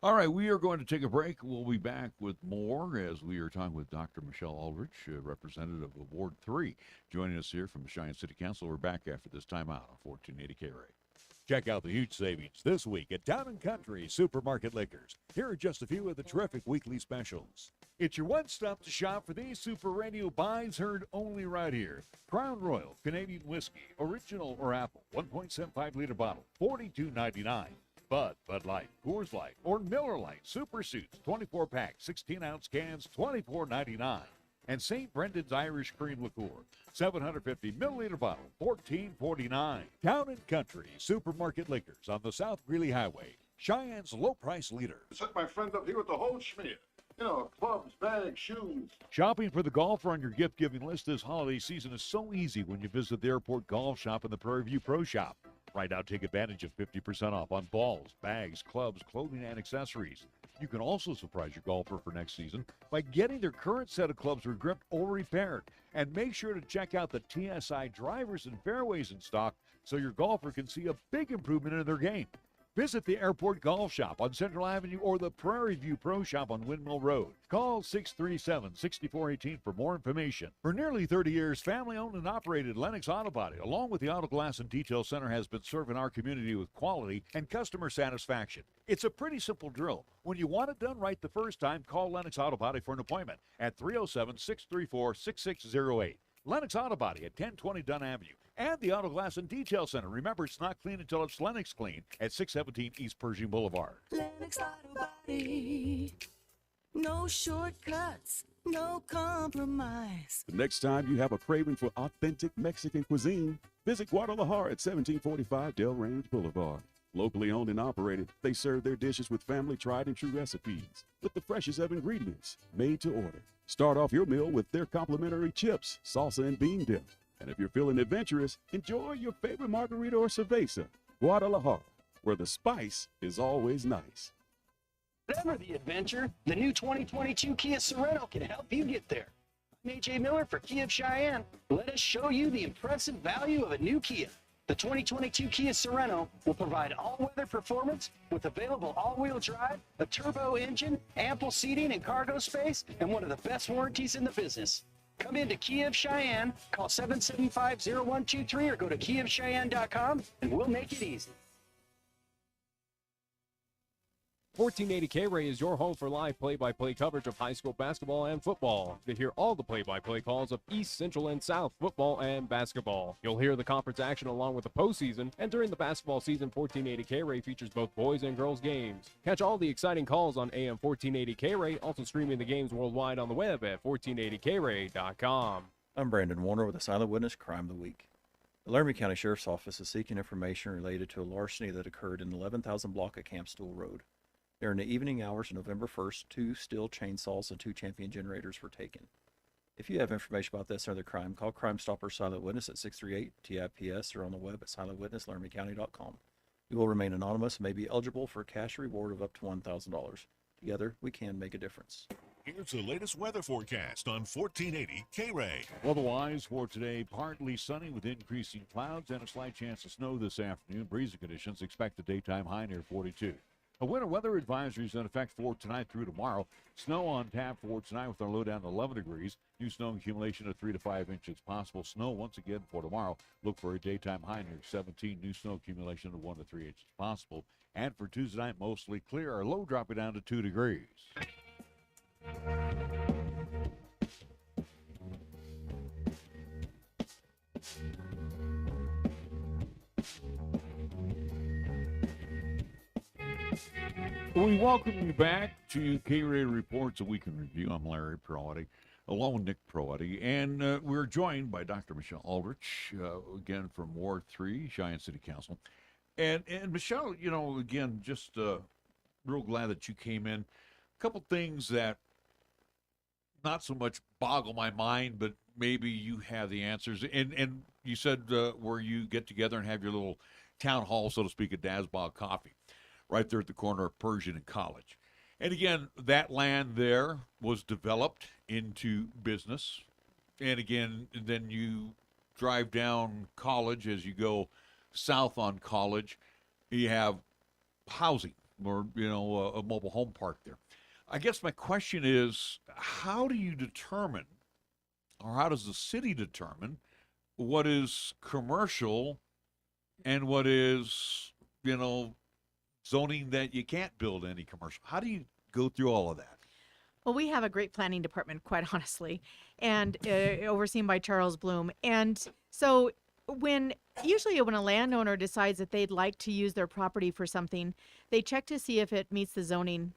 All right, we are going to take a break. We'll be back with more as we are talking with Dr. Michelle Aldrich, representative of Ward 3, joining us here from the Cheyenne City Council. We're back after this timeout on 1480 KRAE. Check out the huge savings this week at Town & Country Supermarket Liquors. Here are just a few of the terrific weekly specials. It's your one stop to shop for these Super Radio buys heard only right here. Crown Royal Canadian Whiskey, original or apple, 1.75 liter bottle, $42.99. Bud Light, Coors Light, or Miller Light Super Suits, 24 pack, 16-ounce cans, $24.99. And St. Brendan's Irish Cream Liqueur, 750 milliliter bottle, $14.49. Town & Country Supermarket Liquors on the South Greeley Highway, Cheyenne's low price leader. Set my friend up here with the whole schmear. Clubs, bags, shoes. Shopping for the golfer on your gift-giving list this holiday season is so easy when you visit the Airport Golf Shop and the Prairie View Pro Shop. Right now, take advantage of 50% off on balls, bags, clubs, clothing, and accessories. You can also surprise your golfer for next season by getting their current set of clubs regripped or repaired. And make sure to check out the TSI drivers and fairways in stock so your golfer can see a big improvement in their game. Visit the Airport Golf Shop on Central Avenue or the Prairie View Pro Shop on Windmill Road. Call 637-6418 for more information. For nearly 30 years, family-owned and operated Lennox Auto Body, along with the Auto Glass and Detail Center, has been serving our community with quality and customer satisfaction. It's a pretty simple drill. When you want it done right the first time, call Lennox Auto Body for an appointment at 307-634-6608. Lennox Auto Body at 1020 Dunn Avenue. And the Auto Glass and Detail Center. Remember, it's not clean until it's Lennox clean at 617 East Pershing Boulevard. Lennox Auto Body. No shortcuts, no compromise. The next time you have a craving for authentic Mexican cuisine, visit Guadalajara at 1745 Del Range Boulevard. Locally owned and operated, they serve their dishes with family tried and true recipes with the freshest of ingredients, made to order. Start off your meal with their complimentary chips, salsa, and bean dip. And if you're feeling adventurous, enjoy your favorite margarita or cerveza. Guadalajara, where the spice is always nice. Whatever the adventure, the new 2022 Kia Sorento can help you get there. I'm AJ Miller for Kia of Cheyenne. Let us show you the impressive value of a new Kia. The 2022 Kia Sorento will provide all-weather performance with available all-wheel drive, a turbo engine, ample seating and cargo space, and one of the best warranties in the business. Come into Kia of Cheyenne, call 775-0123 or go to kiaofcheyenne.com and we'll make it easy. 1480 KRAE is your home for live play-by-play coverage of high school basketball and football. To hear all the play-by-play calls of East, Central, and South football and basketball. You'll hear the conference action along with the postseason, and during the basketball season, 1480 KRAE features both boys and girls games. Catch all the exciting calls on AM 1480 KRAE, also streaming the games worldwide on the web at 1480krae.com. I'm Brandon Warner with a Silent Witness Crime of the Week. The Laramie County Sheriff's Office is seeking information related to a larceny that occurred in 11,000 block of Camp Stool Road. During the evening hours of November 1st, 2 steel chainsaws and 2 Champion generators were taken. If you have information about this or other crime, call Crime Stopper Silent Witness at 638-TIPS or on the web at silentwitnesslaramiecounty.com. You will remain anonymous and may be eligible for a cash reward of up to $1,000. Together, we can make a difference. Here's the latest weather forecast on 1480 KRAE. Otherwise, for today, partly sunny with increasing clouds and a slight chance of snow this afternoon. Breezy conditions, expect a daytime high near 42. A winter weather advisory is in effect for tonight through tomorrow. Snow on tap for tonight with our low down to 11 degrees. New snow accumulation of 3 to 5 inches. Possible snow once again for tomorrow. Look for a daytime high near 17. New snow accumulation of 1 to 3 inches possible. And for Tuesday night, mostly clear. Our low dropping down to 2 degrees. We welcome you back to KRAE Reports, a week in review. I'm Larry Perotti, along with Nick Perotti, and we're joined by Dr. Michelle Aldrich, again from Ward 3, Cheyenne City Council. And Michelle, you know, again, just real glad that you came in. A couple things that not so much boggle my mind, but maybe you have the answers. And you said where you get together and have your little town hall, so to speak, at Dazbog Coffee, right there at the corner of Pershing and College. And again, that land there was developed into business. And again, then you drive down College as you go south on College, you have housing or, you know, a mobile home park there. I guess my question is, how do you determine, or how does the city determine what is commercial and what is, you know, zoning that you can't build any commercial? How do you go through all of that? Well, we have a great planning department, quite honestly, and overseen by Charles Bloom. And so usually when a landowner decides that they'd like to use their property for something, they check to see if it meets the zoning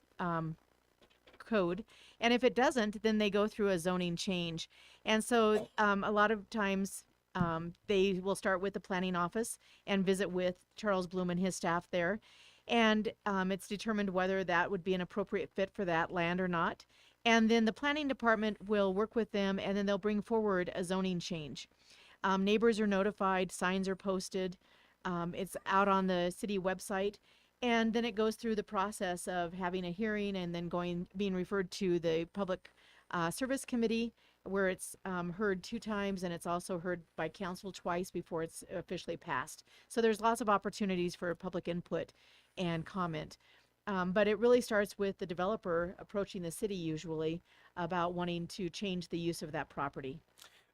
code. And if it doesn't, then they go through a zoning change. And so a lot of times they will start with the planning office and visit with Charles Bloom and his staff there. And it's determined whether that would be an appropriate fit for that land or not. And then the planning department will work with them, and then they'll bring forward a zoning change. Neighbors are notified, signs are posted, it's out on the city website, and then it goes through the process of having a hearing and then being referred to the Public Service Committee, where it's heard 2 times, and it's also heard by council twice before it's officially passed. So there's lots of opportunities for public input and comment. But it really starts with the developer approaching the city usually about wanting to change the use of that property.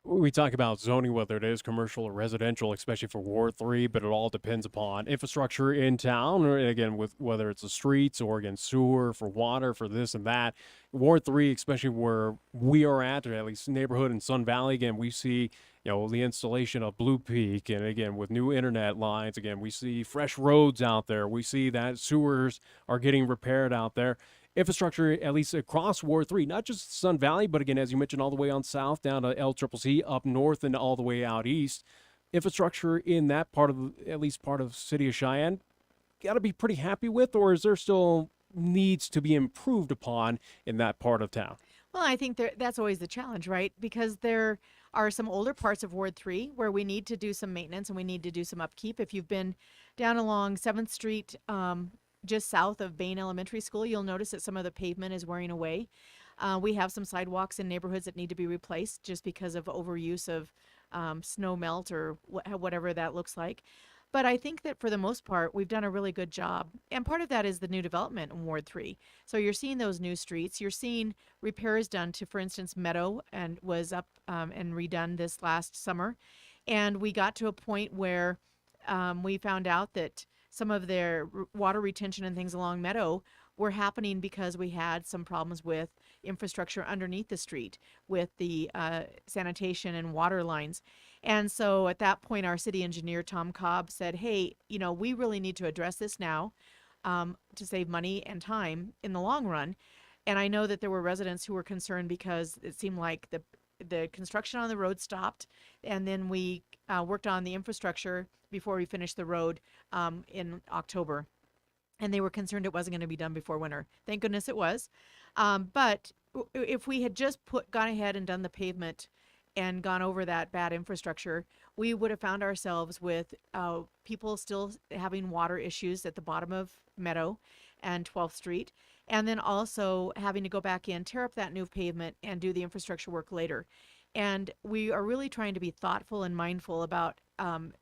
We talk about zoning, whether it is commercial or residential, especially for Ward 3, but it all depends upon infrastructure in town, or again, with whether it's the streets or again, sewer for water, for this and that. Ward 3, especially where we are at least neighborhood in Sun Valley, again, we see, you know, the installation of Blue Peak, and again, with new internet lines, again, we see fresh roads out there. We see that sewers are getting repaired out there. Infrastructure, at least across Ward 3, not just Sun Valley, but again, as you mentioned, all the way on south down to LCCC, up north and all the way out east. Infrastructure in that part of, at least part of City of Cheyenne, got to be pretty happy with, or is there still needs to be improved upon in that part of town? Well, I think that's always the challenge, right? Because there are some older parts of Ward 3 where we need to do some maintenance and we need to do some upkeep. If you've been down along 7th Street just south of Bain Elementary School, you'll notice that some of the pavement is wearing away. We have some sidewalks in neighborhoods that need to be replaced just because of overuse of snow melt or whatever that looks like. But I think that for the most part, we've done a really good job. And part of that is the new development in Ward 3. So you're seeing those new streets. You're seeing repairs done to, for instance, Meadow, and was up and redone this last summer. And we got to a point where we found out that some of their water retention and things along Meadow were happening because we had some problems with infrastructure underneath the street with the sanitation and water lines. And so at that point, our city engineer, Tom Cobb, said, hey, we really need to address this now to save money and time in the long run. And I know that there were residents who were concerned because it seemed like the construction on the road stopped, and then we worked on the infrastructure before we finished the road in October. And they were concerned it wasn't going to be done before winter. Thank goodness it was. But if we had just gone ahead and done the pavement and gone over that bad infrastructure, we would have found ourselves with people still having water issues at the bottom of Meadow and 12th Street, and then also having to go back in, tear up that new pavement, and do the infrastructure work later. And we are really trying to be thoughtful and mindful about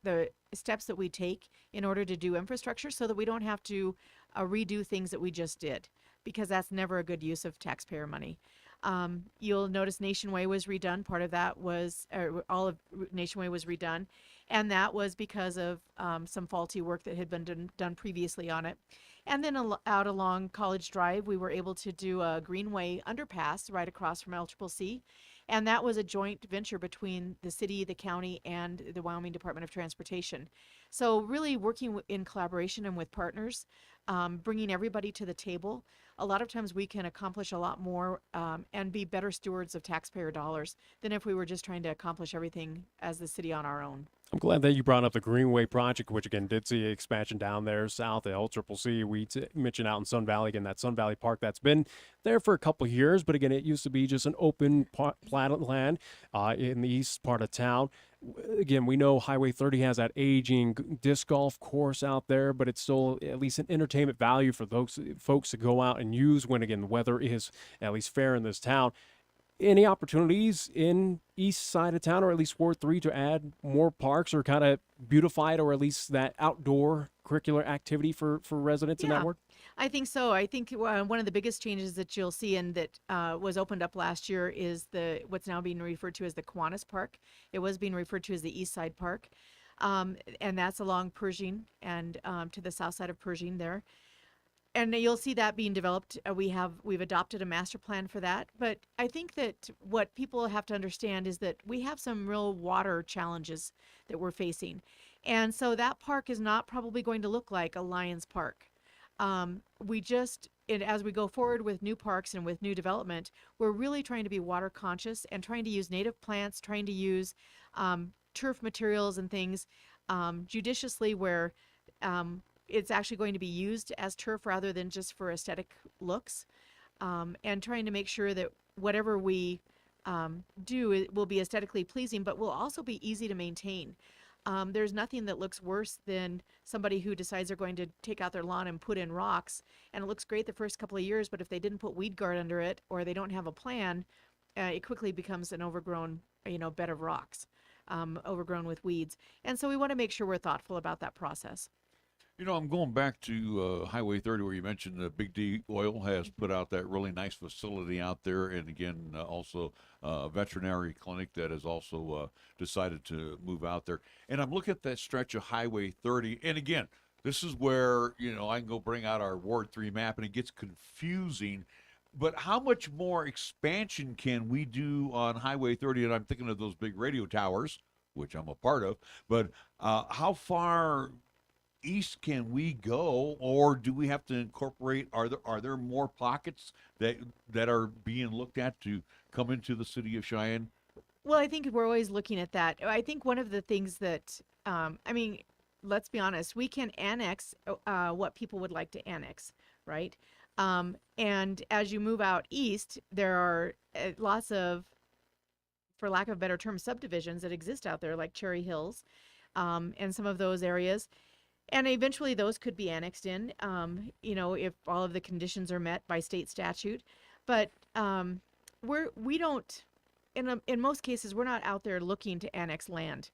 the steps that we take in order to do infrastructure so that we don't have to redo things that we just did, because that's never a good use of taxpayer money. You'll notice Nation Way was redone. Part of that was, all of Nation Way was redone. And that was because of some faulty work that had been done previously on it. And then out along College Drive, we were able to do a Greenway underpass right across from LCCC. And that was a joint venture between the city, the county, and the Wyoming Department of Transportation. So really working in collaboration and with partners, bringing everybody to the table. A lot of times we can accomplish a lot more and be better stewards of taxpayer dollars than if we were just trying to accomplish everything as the city on our own. I'm glad that you brought up the Greenway project, which again did see expansion down there south at LCCC. We mentioned out in Sun Valley, again, that Sun Valley Park that's been there for a couple of years, but again, it used to be just an open plat of land in the east part of town. Again, we know Highway 30 has that aging disc golf course out there, but it's still at least an entertainment value for those folks to go out and use when, again, the weather is at least fair in this town. Any opportunities in east side of town, or at least Ward 3, to add more parks or kind of beautify it, or at least that outdoor curricular activity for residents in that ward? I think so. I think one of the biggest changes that you'll see and that was opened up last year is what's now being referred to as the Kiwanis Park. It was being referred to as the East Side Park, and that's along Pershing and to the south side of Pershing there. And you'll see that being developed. We've adopted a master plan for that. But I think that what people have to understand is that we have some real water challenges that we're facing. And so that park is not probably going to look like a Lions Park. As we go forward with new parks and with new development, we're really trying to be water conscious and trying to use native plants, trying to use turf materials and things judiciously where it's actually going to be used as turf rather than just for aesthetic looks, and trying to make sure that whatever we do, it will be aesthetically pleasing, but will also be easy to maintain. There's nothing that looks worse than somebody who decides they're going to take out their lawn and put in rocks, and it looks great the first couple of years, but if they didn't put weed guard under it or they don't have a plan, it quickly becomes an overgrown, bed of rocks, overgrown with weeds. And so we want to make sure we're thoughtful about that process. I'm going back to Highway 30 where you mentioned Big D Oil has put out that really nice facility out there. And again, also a veterinary clinic that has also decided to move out there. And I'm looking at that stretch of Highway 30. And again, this is where, I can go bring out our Ward 3 map and it gets confusing. But how much more expansion can we do on Highway 30? And I'm thinking of those big radio towers, which I'm a part of. But how far east can we go, or do we have to incorporate? Are there more pockets that are being looked at to come into the city of Cheyenne? Well, I think we're always looking at that. I think one of the things that let's be honest, we can annex what people would like to annex, right? And as you move out east, there are lots of, for lack of a better term, subdivisions that exist out there, like Cherry Hills, and some of those areas. And eventually those could be annexed in, if all of the conditions are met by state statute. But we don't, in most cases, we're not out there looking to annex land.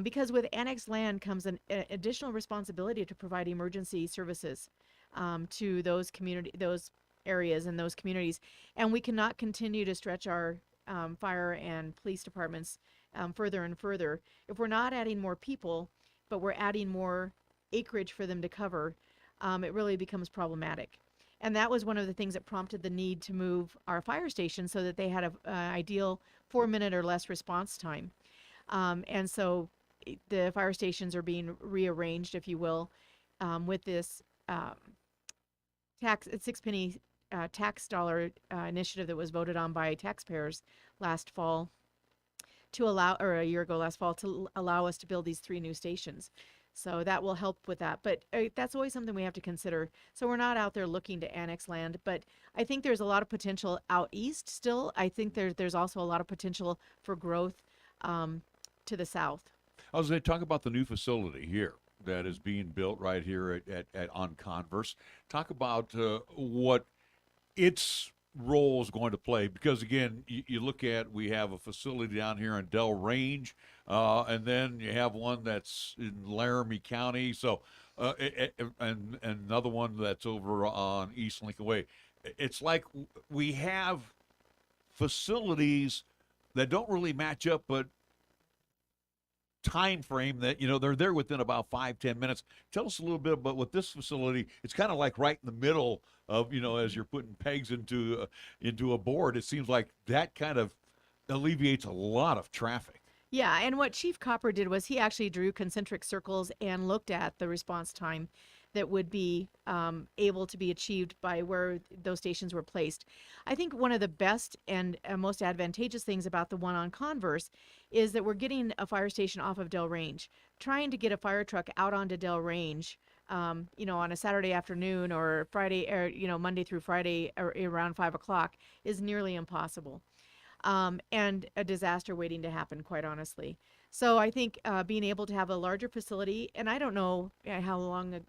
Because with annexed land comes an additional responsibility to provide emergency services to those areas and those communities. And we cannot continue to stretch our fire and police departments further and further. If we're not adding more people, but we're adding more acreage for them to cover, it really becomes problematic. And that was one of the things that prompted the need to move our fire stations so that they had an ideal 4-minute or less response time. And so the fire stations are being rearranged, if you will, with this six-penny tax dollar initiative that was voted on by taxpayers last fall or a year ago last fall, to allow us to build these 3 new stations. So that will help with that. But that's always something we have to consider. So we're not out there looking to annex land, but I think there's a lot of potential out east still. I think there's also a lot of potential for growth to the south. I was going to talk about the new facility here that is being built right here on Converse. Talk about what its role is going to play, because again, you look at, we have a facility down here in Del Range, and then you have one that's in Laramie County, so and another one that's over on East Lincoln Way. It's like we have facilities that don't really match up, but time frame that they're there within about 5-10 minutes. Tell us a little bit about what this facility. It's kind of like right in the middle of as you're putting pegs into a board. It seems like that kind of alleviates a lot of traffic. Yeah, and what Chief Copper did was he actually drew concentric circles and looked at the response time that would be able to be achieved by where those stations were placed. I think one of the best and most advantageous things about the one on Converse is that we're getting a fire station off of Del Range. Trying to get a fire truck out onto Del Range, on a Saturday afternoon or Friday, or Monday through Friday around 5 o'clock is nearly impossible, and a disaster waiting to happen, quite honestly. So I think being able to have a larger facility, and I don't know how long,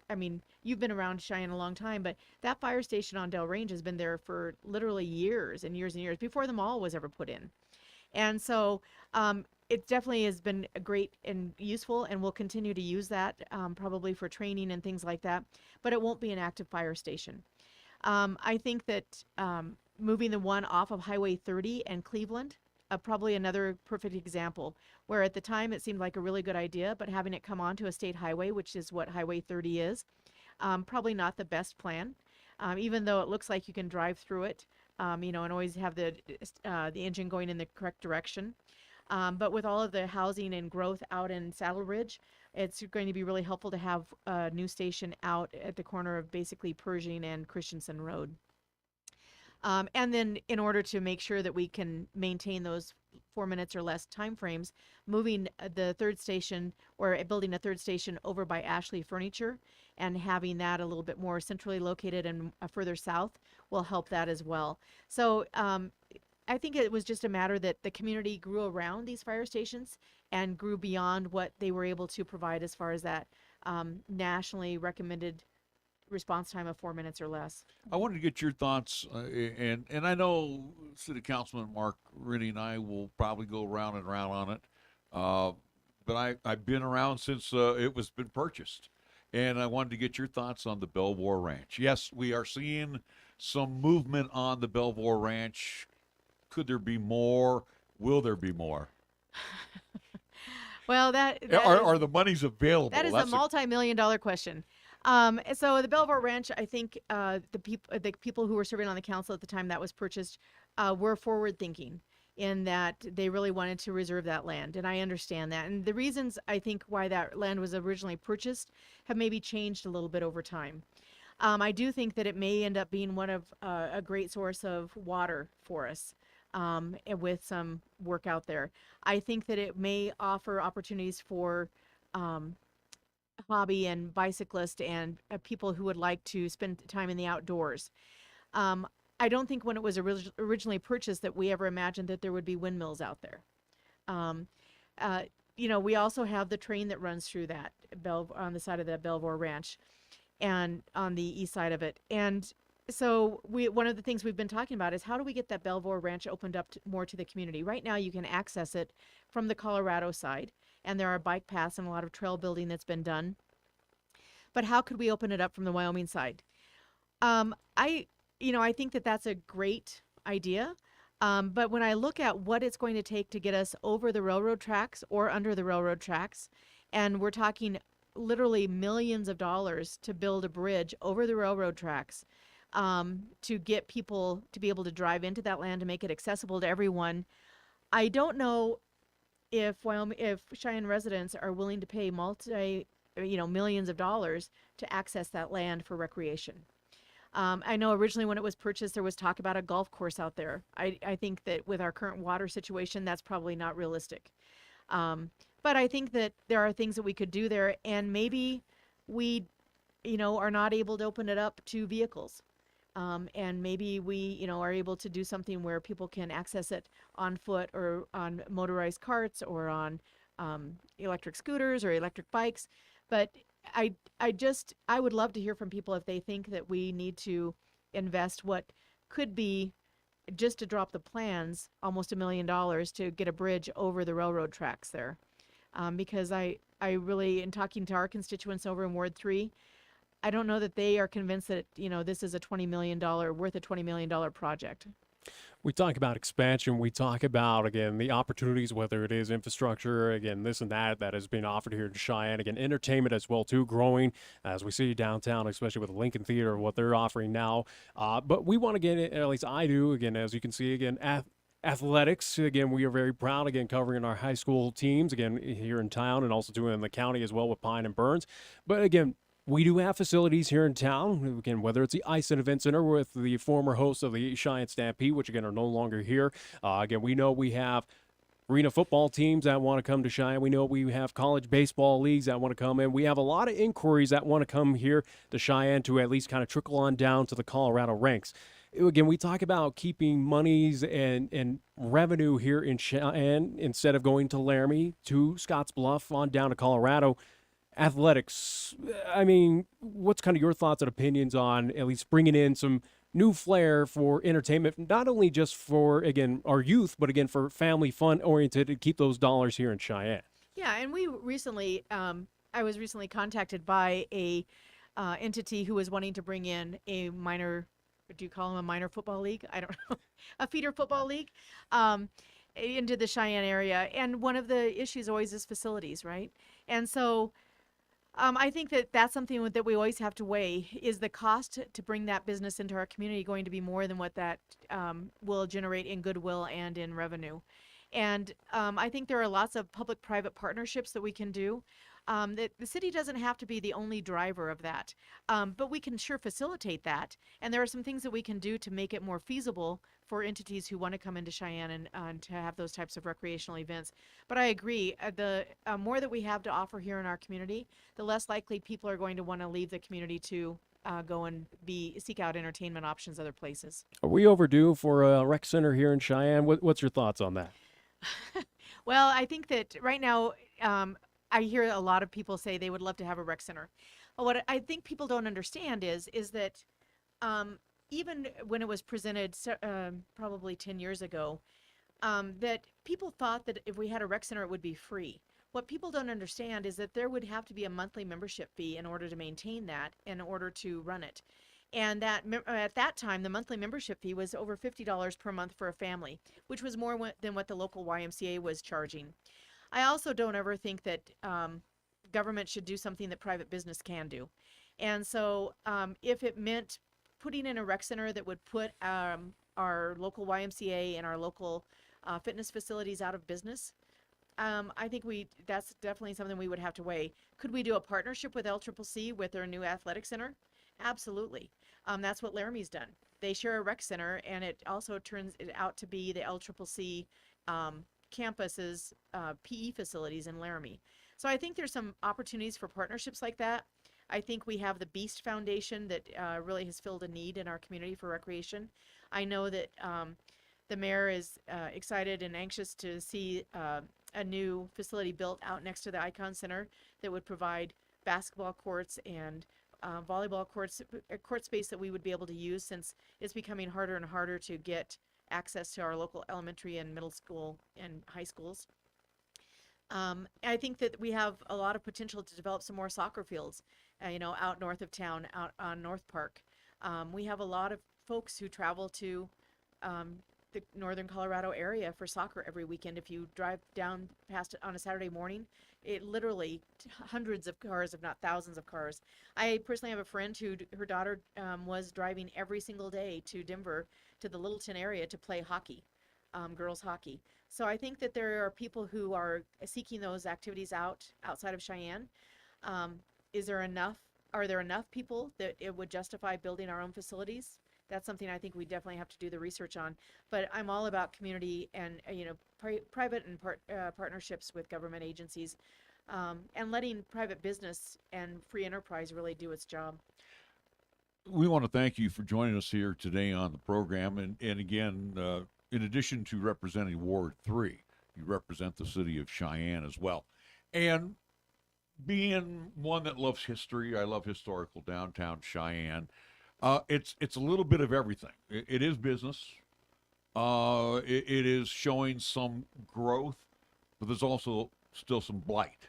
you've been around Cheyenne a long time, but that fire station on Del Range has been there for literally years and years and years before the mall was ever put in. And so it definitely has been great and useful, and we'll continue to use that probably for training and things like that, but it won't be an active fire station. I think that moving the one off of Highway 30 and Cleveland, probably another perfect example, where at the time it seemed like a really good idea, but having it come onto a state highway, which is what Highway 30 is, probably not the best plan, even though it looks like you can drive through it, and always have the engine going in the correct direction. But with all of the housing and growth out in Saddle Ridge, it's going to be really helpful to have a new station out at the corner of basically Pershing and Christensen Road. And then in order to make sure that we can maintain those 4 minutes or less time frames, moving the third station or building a third station over by Ashley Furniture and having that a little bit more centrally located and further south will help that as well. So I think it was just a matter that the community grew around these fire stations and grew beyond what they were able to provide as far as that nationally recommended response time of 4 minutes or less. I wanted to get your thoughts, and I know City Councilman Mark Rennie and I will probably go round and round on it, but I've been around since it was been purchased, and I wanted to get your thoughts on the Belvoir Ranch. Yes, we are seeing some movement on the Belvoir Ranch. Could there be more? Will there be more? Well, are the monies available? That is a multi-million-dollar question. So the Belvoir Ranch, I think the people who were serving on the council at the time that was purchased were forward-thinking in that they really wanted to reserve that land, and I understand that. And the reasons I think why that land was originally purchased have maybe changed a little bit over time. I do think that it may end up being one of a great source of water for us. With some work out there. I think that it may offer opportunities for hobby and bicyclists and people who would like to spend time in the outdoors. I don't think when it was originally purchased that we ever imagined that there would be windmills out there. we also have the train that runs through that on the side of the Belvoir Ranch and on the east side of it. And so one of the things we've been talking about is how do we get that Belvoir Ranch opened up more to the community? Right now you can access it from the Colorado side, and there are bike paths and a lot of trail building that's been done. But how could we open it up from the Wyoming side? I think that that's a great idea. But when I look at what it's going to take to get us over the railroad tracks or under the railroad tracks, and we're talking literally millions of dollars to build a bridge over the railroad tracks, to get people to be able to drive into that land to make it accessible to everyone. I don't know if Cheyenne residents are willing to pay millions of dollars to access that land for recreation. I know originally when it was purchased, there was talk about a golf course out there. I think that with our current water situation, that's probably not realistic. But I think that there are things that we could do there, and maybe we, are not able to open it up to vehicles. And maybe we, are able to do something where people can access it on foot or on motorized carts or on electric scooters or electric bikes. But I would love to hear from people if they think that we need to invest what could be, just to drop the plans, almost $1 million to get a bridge over the railroad tracks there. Because I really, in talking to our constituents over in Ward 3, I don't know that they are convinced that, this is worth a $20 million project. We talk about expansion. We talk about, again, the opportunities, whether it is infrastructure, again, this and that is being offered here in Cheyenne. Again, entertainment as well, too, growing as we see downtown, especially with the Lincoln Theater, what they're offering now. But we want to get, at least I do, again, as you can see, again, athletics. Again, we are very proud, again, covering our high school teams, again, here in town and also doing in the county as well with Pine and Burns. But again, we do have facilities here in town, again, whether it's the Ice and Event Center with the former hosts of the Cheyenne Stampede, which, again, are no longer here. Again, we know we have arena football teams that want to come to Cheyenne. We know we have college baseball leagues that want to come in. We have a lot of inquiries that want to come here to Cheyenne to at least kind of trickle on down to the Colorado ranks. Again, we talk about keeping monies and revenue here in Cheyenne instead of going to Laramie, to Scottsbluff, on down to Colorado. Athletics, I mean, what's kind of your thoughts and opinions on at least bringing in some new flair for entertainment, not only just for, again, our youth, but again, for family fun oriented, to keep those dollars here in Cheyenne? Yeah, and we recently, I was recently contacted by a entity who was wanting to bring in a minor, do you call them a minor football league? I don't know, a feeder football league, into the Cheyenne area. And one of the issues always is facilities, right? And so I think that that's something that we always have to weigh. Is the cost to bring that business into our community going to be more than what that will generate in goodwill and in revenue? And I think there are lots of public-private partnerships that we can do. That the city doesn't have to be the only driver of that, but we can sure facilitate that. And there are some things that we can do to make it more feasible for entities who want to come into Cheyenne and to have those types of recreational events. But I agree, the more that we have to offer here in our community, the less likely people are going to want to leave the community to go and seek out entertainment options other places. Are we overdue for a rec center here in Cheyenne? What's your thoughts on that? Well, I think that right now, I hear a lot of people say they would love to have a rec center. What I think people don't understand is that even when it was presented probably 10 years ago, that people thought that if we had a rec center, it would be free. What people don't understand is that there would have to be a monthly membership fee in order to maintain that, in order to run it. And that at that time, the monthly membership fee was over $50 per month for a family, which was more than what the local YMCA was charging. I also don't ever think that government should do something that private business can do. And so if it meant putting in a rec center that would put our local YMCA and our local fitness facilities out of business, I think that's definitely something we would have to weigh. Could we do a partnership with LCCC with their new athletic center? Absolutely. That's what Laramie's done. They share a rec center, and it also turns it out to be the LCCC campus's PE facilities in Laramie. So I think there's some opportunities for partnerships like that. I think we have the Beast Foundation that really has filled a need in our community for recreation. I know that the mayor is excited and anxious to see a new facility built out next to the Icon Center that would provide basketball courts and volleyball courts, court space that we would be able to use, since it's becoming harder and harder to get access to our local elementary and middle school and high schools. I think that we have a lot of potential to develop some more soccer fields, out north of town, out on North Park. We have a lot of folks who travel to the northern Colorado area for soccer every weekend. If you drive down past it on a Saturday morning, it literally hundreds of cars, if not thousands of cars. I personally have a friend who her daughter was driving every single day to Denver, to the Littleton area, to play hockey, girls hockey. So I think that there are people who are seeking those activities outside of Cheyenne. Are there enough people that it would justify building our own facilities? That's something I think we definitely have to do the research on. But I'm all about community and private and partnerships with government agencies, and letting private business and free enterprise really do its job. We want to thank you for joining us here today on the program. And again, in addition to representing Ward 3, you represent the city of Cheyenne as well. And being one that loves history, I love historical downtown Cheyenne. It's a little bit of everything. It is business. It is showing some growth, but there's also still some blight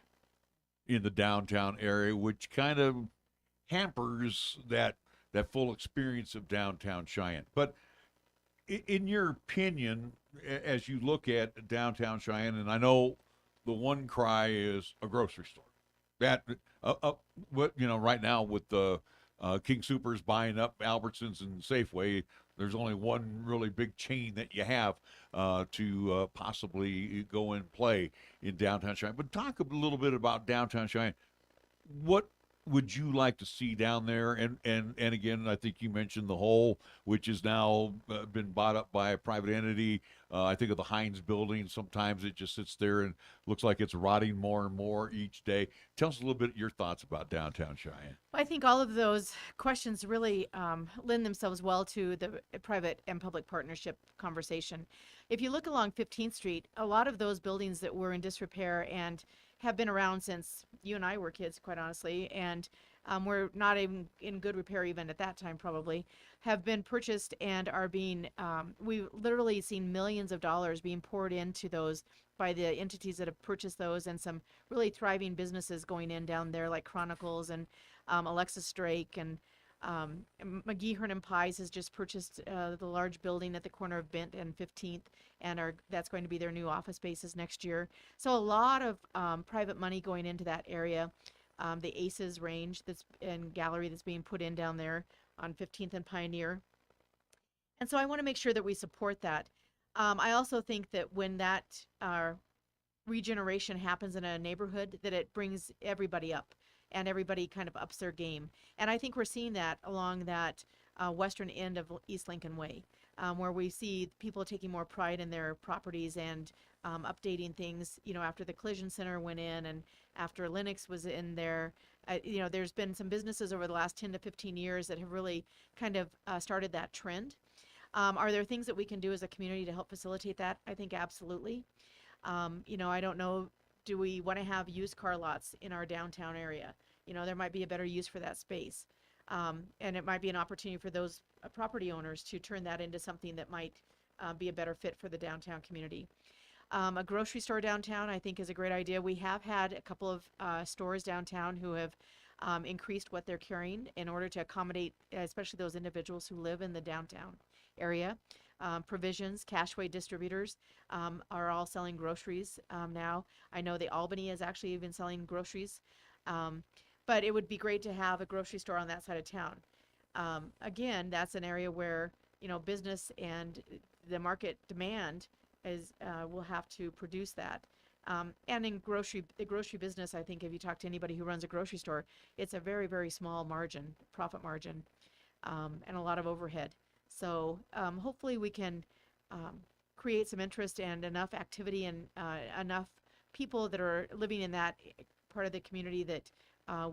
in the downtown area, which kind of hampers that full experience of downtown Cheyenne. But in your opinion, as you look at downtown Cheyenne, and I know the one cry is a grocery store. That right now with the King Soopers buying up Albertsons and Safeway, there's only one really big chain that you have to possibly go and play in downtown Cheyenne. But talk a little bit about downtown Cheyenne. What would you like to see down there? And again, I think you mentioned the Hole, which has now been bought up by a private entity. I think of the Heinz building. Sometimes it just sits there and looks like it's rotting more and more each day. Tell us a little bit your thoughts about downtown Cheyenne. Well, I think all of those questions really lend themselves well to the private and public partnership conversation. If you look along 15th Street, a lot of those buildings that were in disrepair and have been around since you and I were kids, quite honestly, and were not even in good repair even at that time probably, have been purchased and are being, we've literally seen millions of dollars being poured into those by the entities that have purchased those, and some really thriving businesses going in down there like Chronicles and Alexis Drake, and McGee Hearn and Pies has just purchased the large building at the corner of Bent and 15th, and that's going to be their new office spaces next year. So a lot of private money going into that area. The Aces range and gallery that's being put in down there on 15th and Pioneer. And so I want to make sure that we support that. I also think that when that regeneration happens in a neighborhood, that it brings everybody up, and everybody kind of ups their game. And I think we're seeing that along that western end of East Lincoln Way, where we see people taking more pride in their properties and updating things, after the Collision Center went in and after Lennox was in there. There's been some businesses over the last 10 to 15 years that have really kind of started that trend. Are there things that we can do as a community to help facilitate that? I think absolutely. I don't know, do we want to have used car lots in our downtown area? There might be a better use for that space. And it might be an opportunity for those property owners to turn that into something that might be a better fit for the downtown community. A grocery store downtown, I think, is a great idea. We have had a couple of stores downtown who have increased what they're carrying in order to accommodate, especially those individuals who live in the downtown area. Provisions, Cashway distributors are all selling groceries now. I know the Albany is actually even selling groceries. But it would be great to have a grocery store on that side of town. Again, that's an area where, business and the market demand will have to produce that. And in the grocery business, I think if you talk to anybody who runs a grocery store, it's a very, very small profit margin, and a lot of overhead. So hopefully we can create some interest and enough activity and enough people that are living in that part of the community that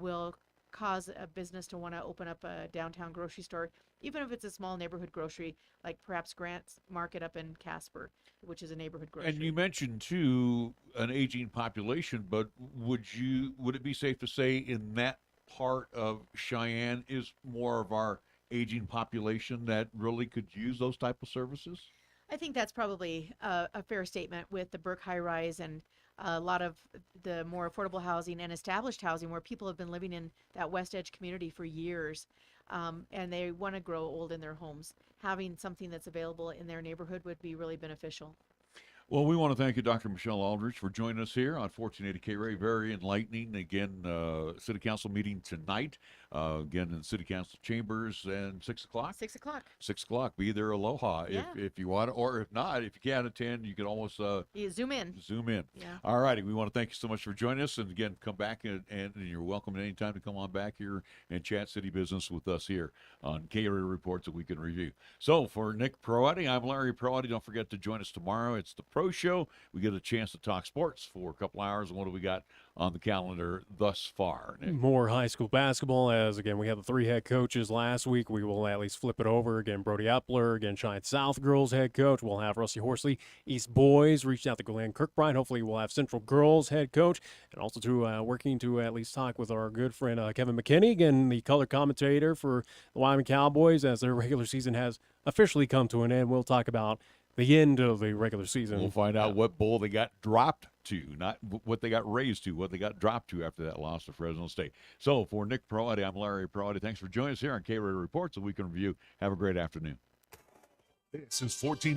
will cause a business to want to open up a downtown grocery store, even if it's a small neighborhood grocery, like perhaps Grant's Market up in Casper, which is a neighborhood grocery. And you mentioned too an aging population, but would it be safe to say in that part of Cheyenne is more of our aging population that really could use those type of services? I think that's probably a fair statement with the Burke high rise and a lot of the more affordable housing and established housing where people have been living in that West Edge community for years, and they want to grow old in their homes. Having something that's available in their neighborhood would be really beneficial. Well, we want to thank you, Dr. Michelle Aldrich, for joining us here on 1480 KRAE. Very enlightening. Again, City Council meeting tonight. Again, in City Council chambers, and 6 o'clock. 6 o'clock. 6 o'clock. Be there, aloha. Yeah. If you want to, or if not, if you can't attend, you can always You zoom in. Zoom in. Yeah. All righty. We want to thank you so much for joining us. And again, come back and you're welcome at any time to come on back here and chat city business with us here on KRAE Reports that we can review. So for Nick Proetti, I'm Larry Proetti. Don't forget to join us tomorrow. It's the Pro Show. We get a chance to talk sports for a couple hours. And what do we got on the calendar thus far, Nick? More high school basketball, as again we had the 3 head coaches last week. We will at least flip it over again. Brody Epler, again Cheyenne South girls head coach. We'll have Rusty Horsley. East boys reached out to Glenn Kirkbride. Hopefully we'll have Central girls head coach, and also to working to at least talk with our good friend Kevin McKinney, again the color commentator for the Wyoming Cowboys, as their regular season has officially come to an end. We'll talk about the end of the regular season. We'll find out what bowl they got dropped to, not what they got raised to, what they got dropped to after that loss to Fresno State. So for Nick Proetti, I'm Larry Proetti. Thanks for joining us here on KRAE Reports, a week in review. Have a great afternoon. This is 14.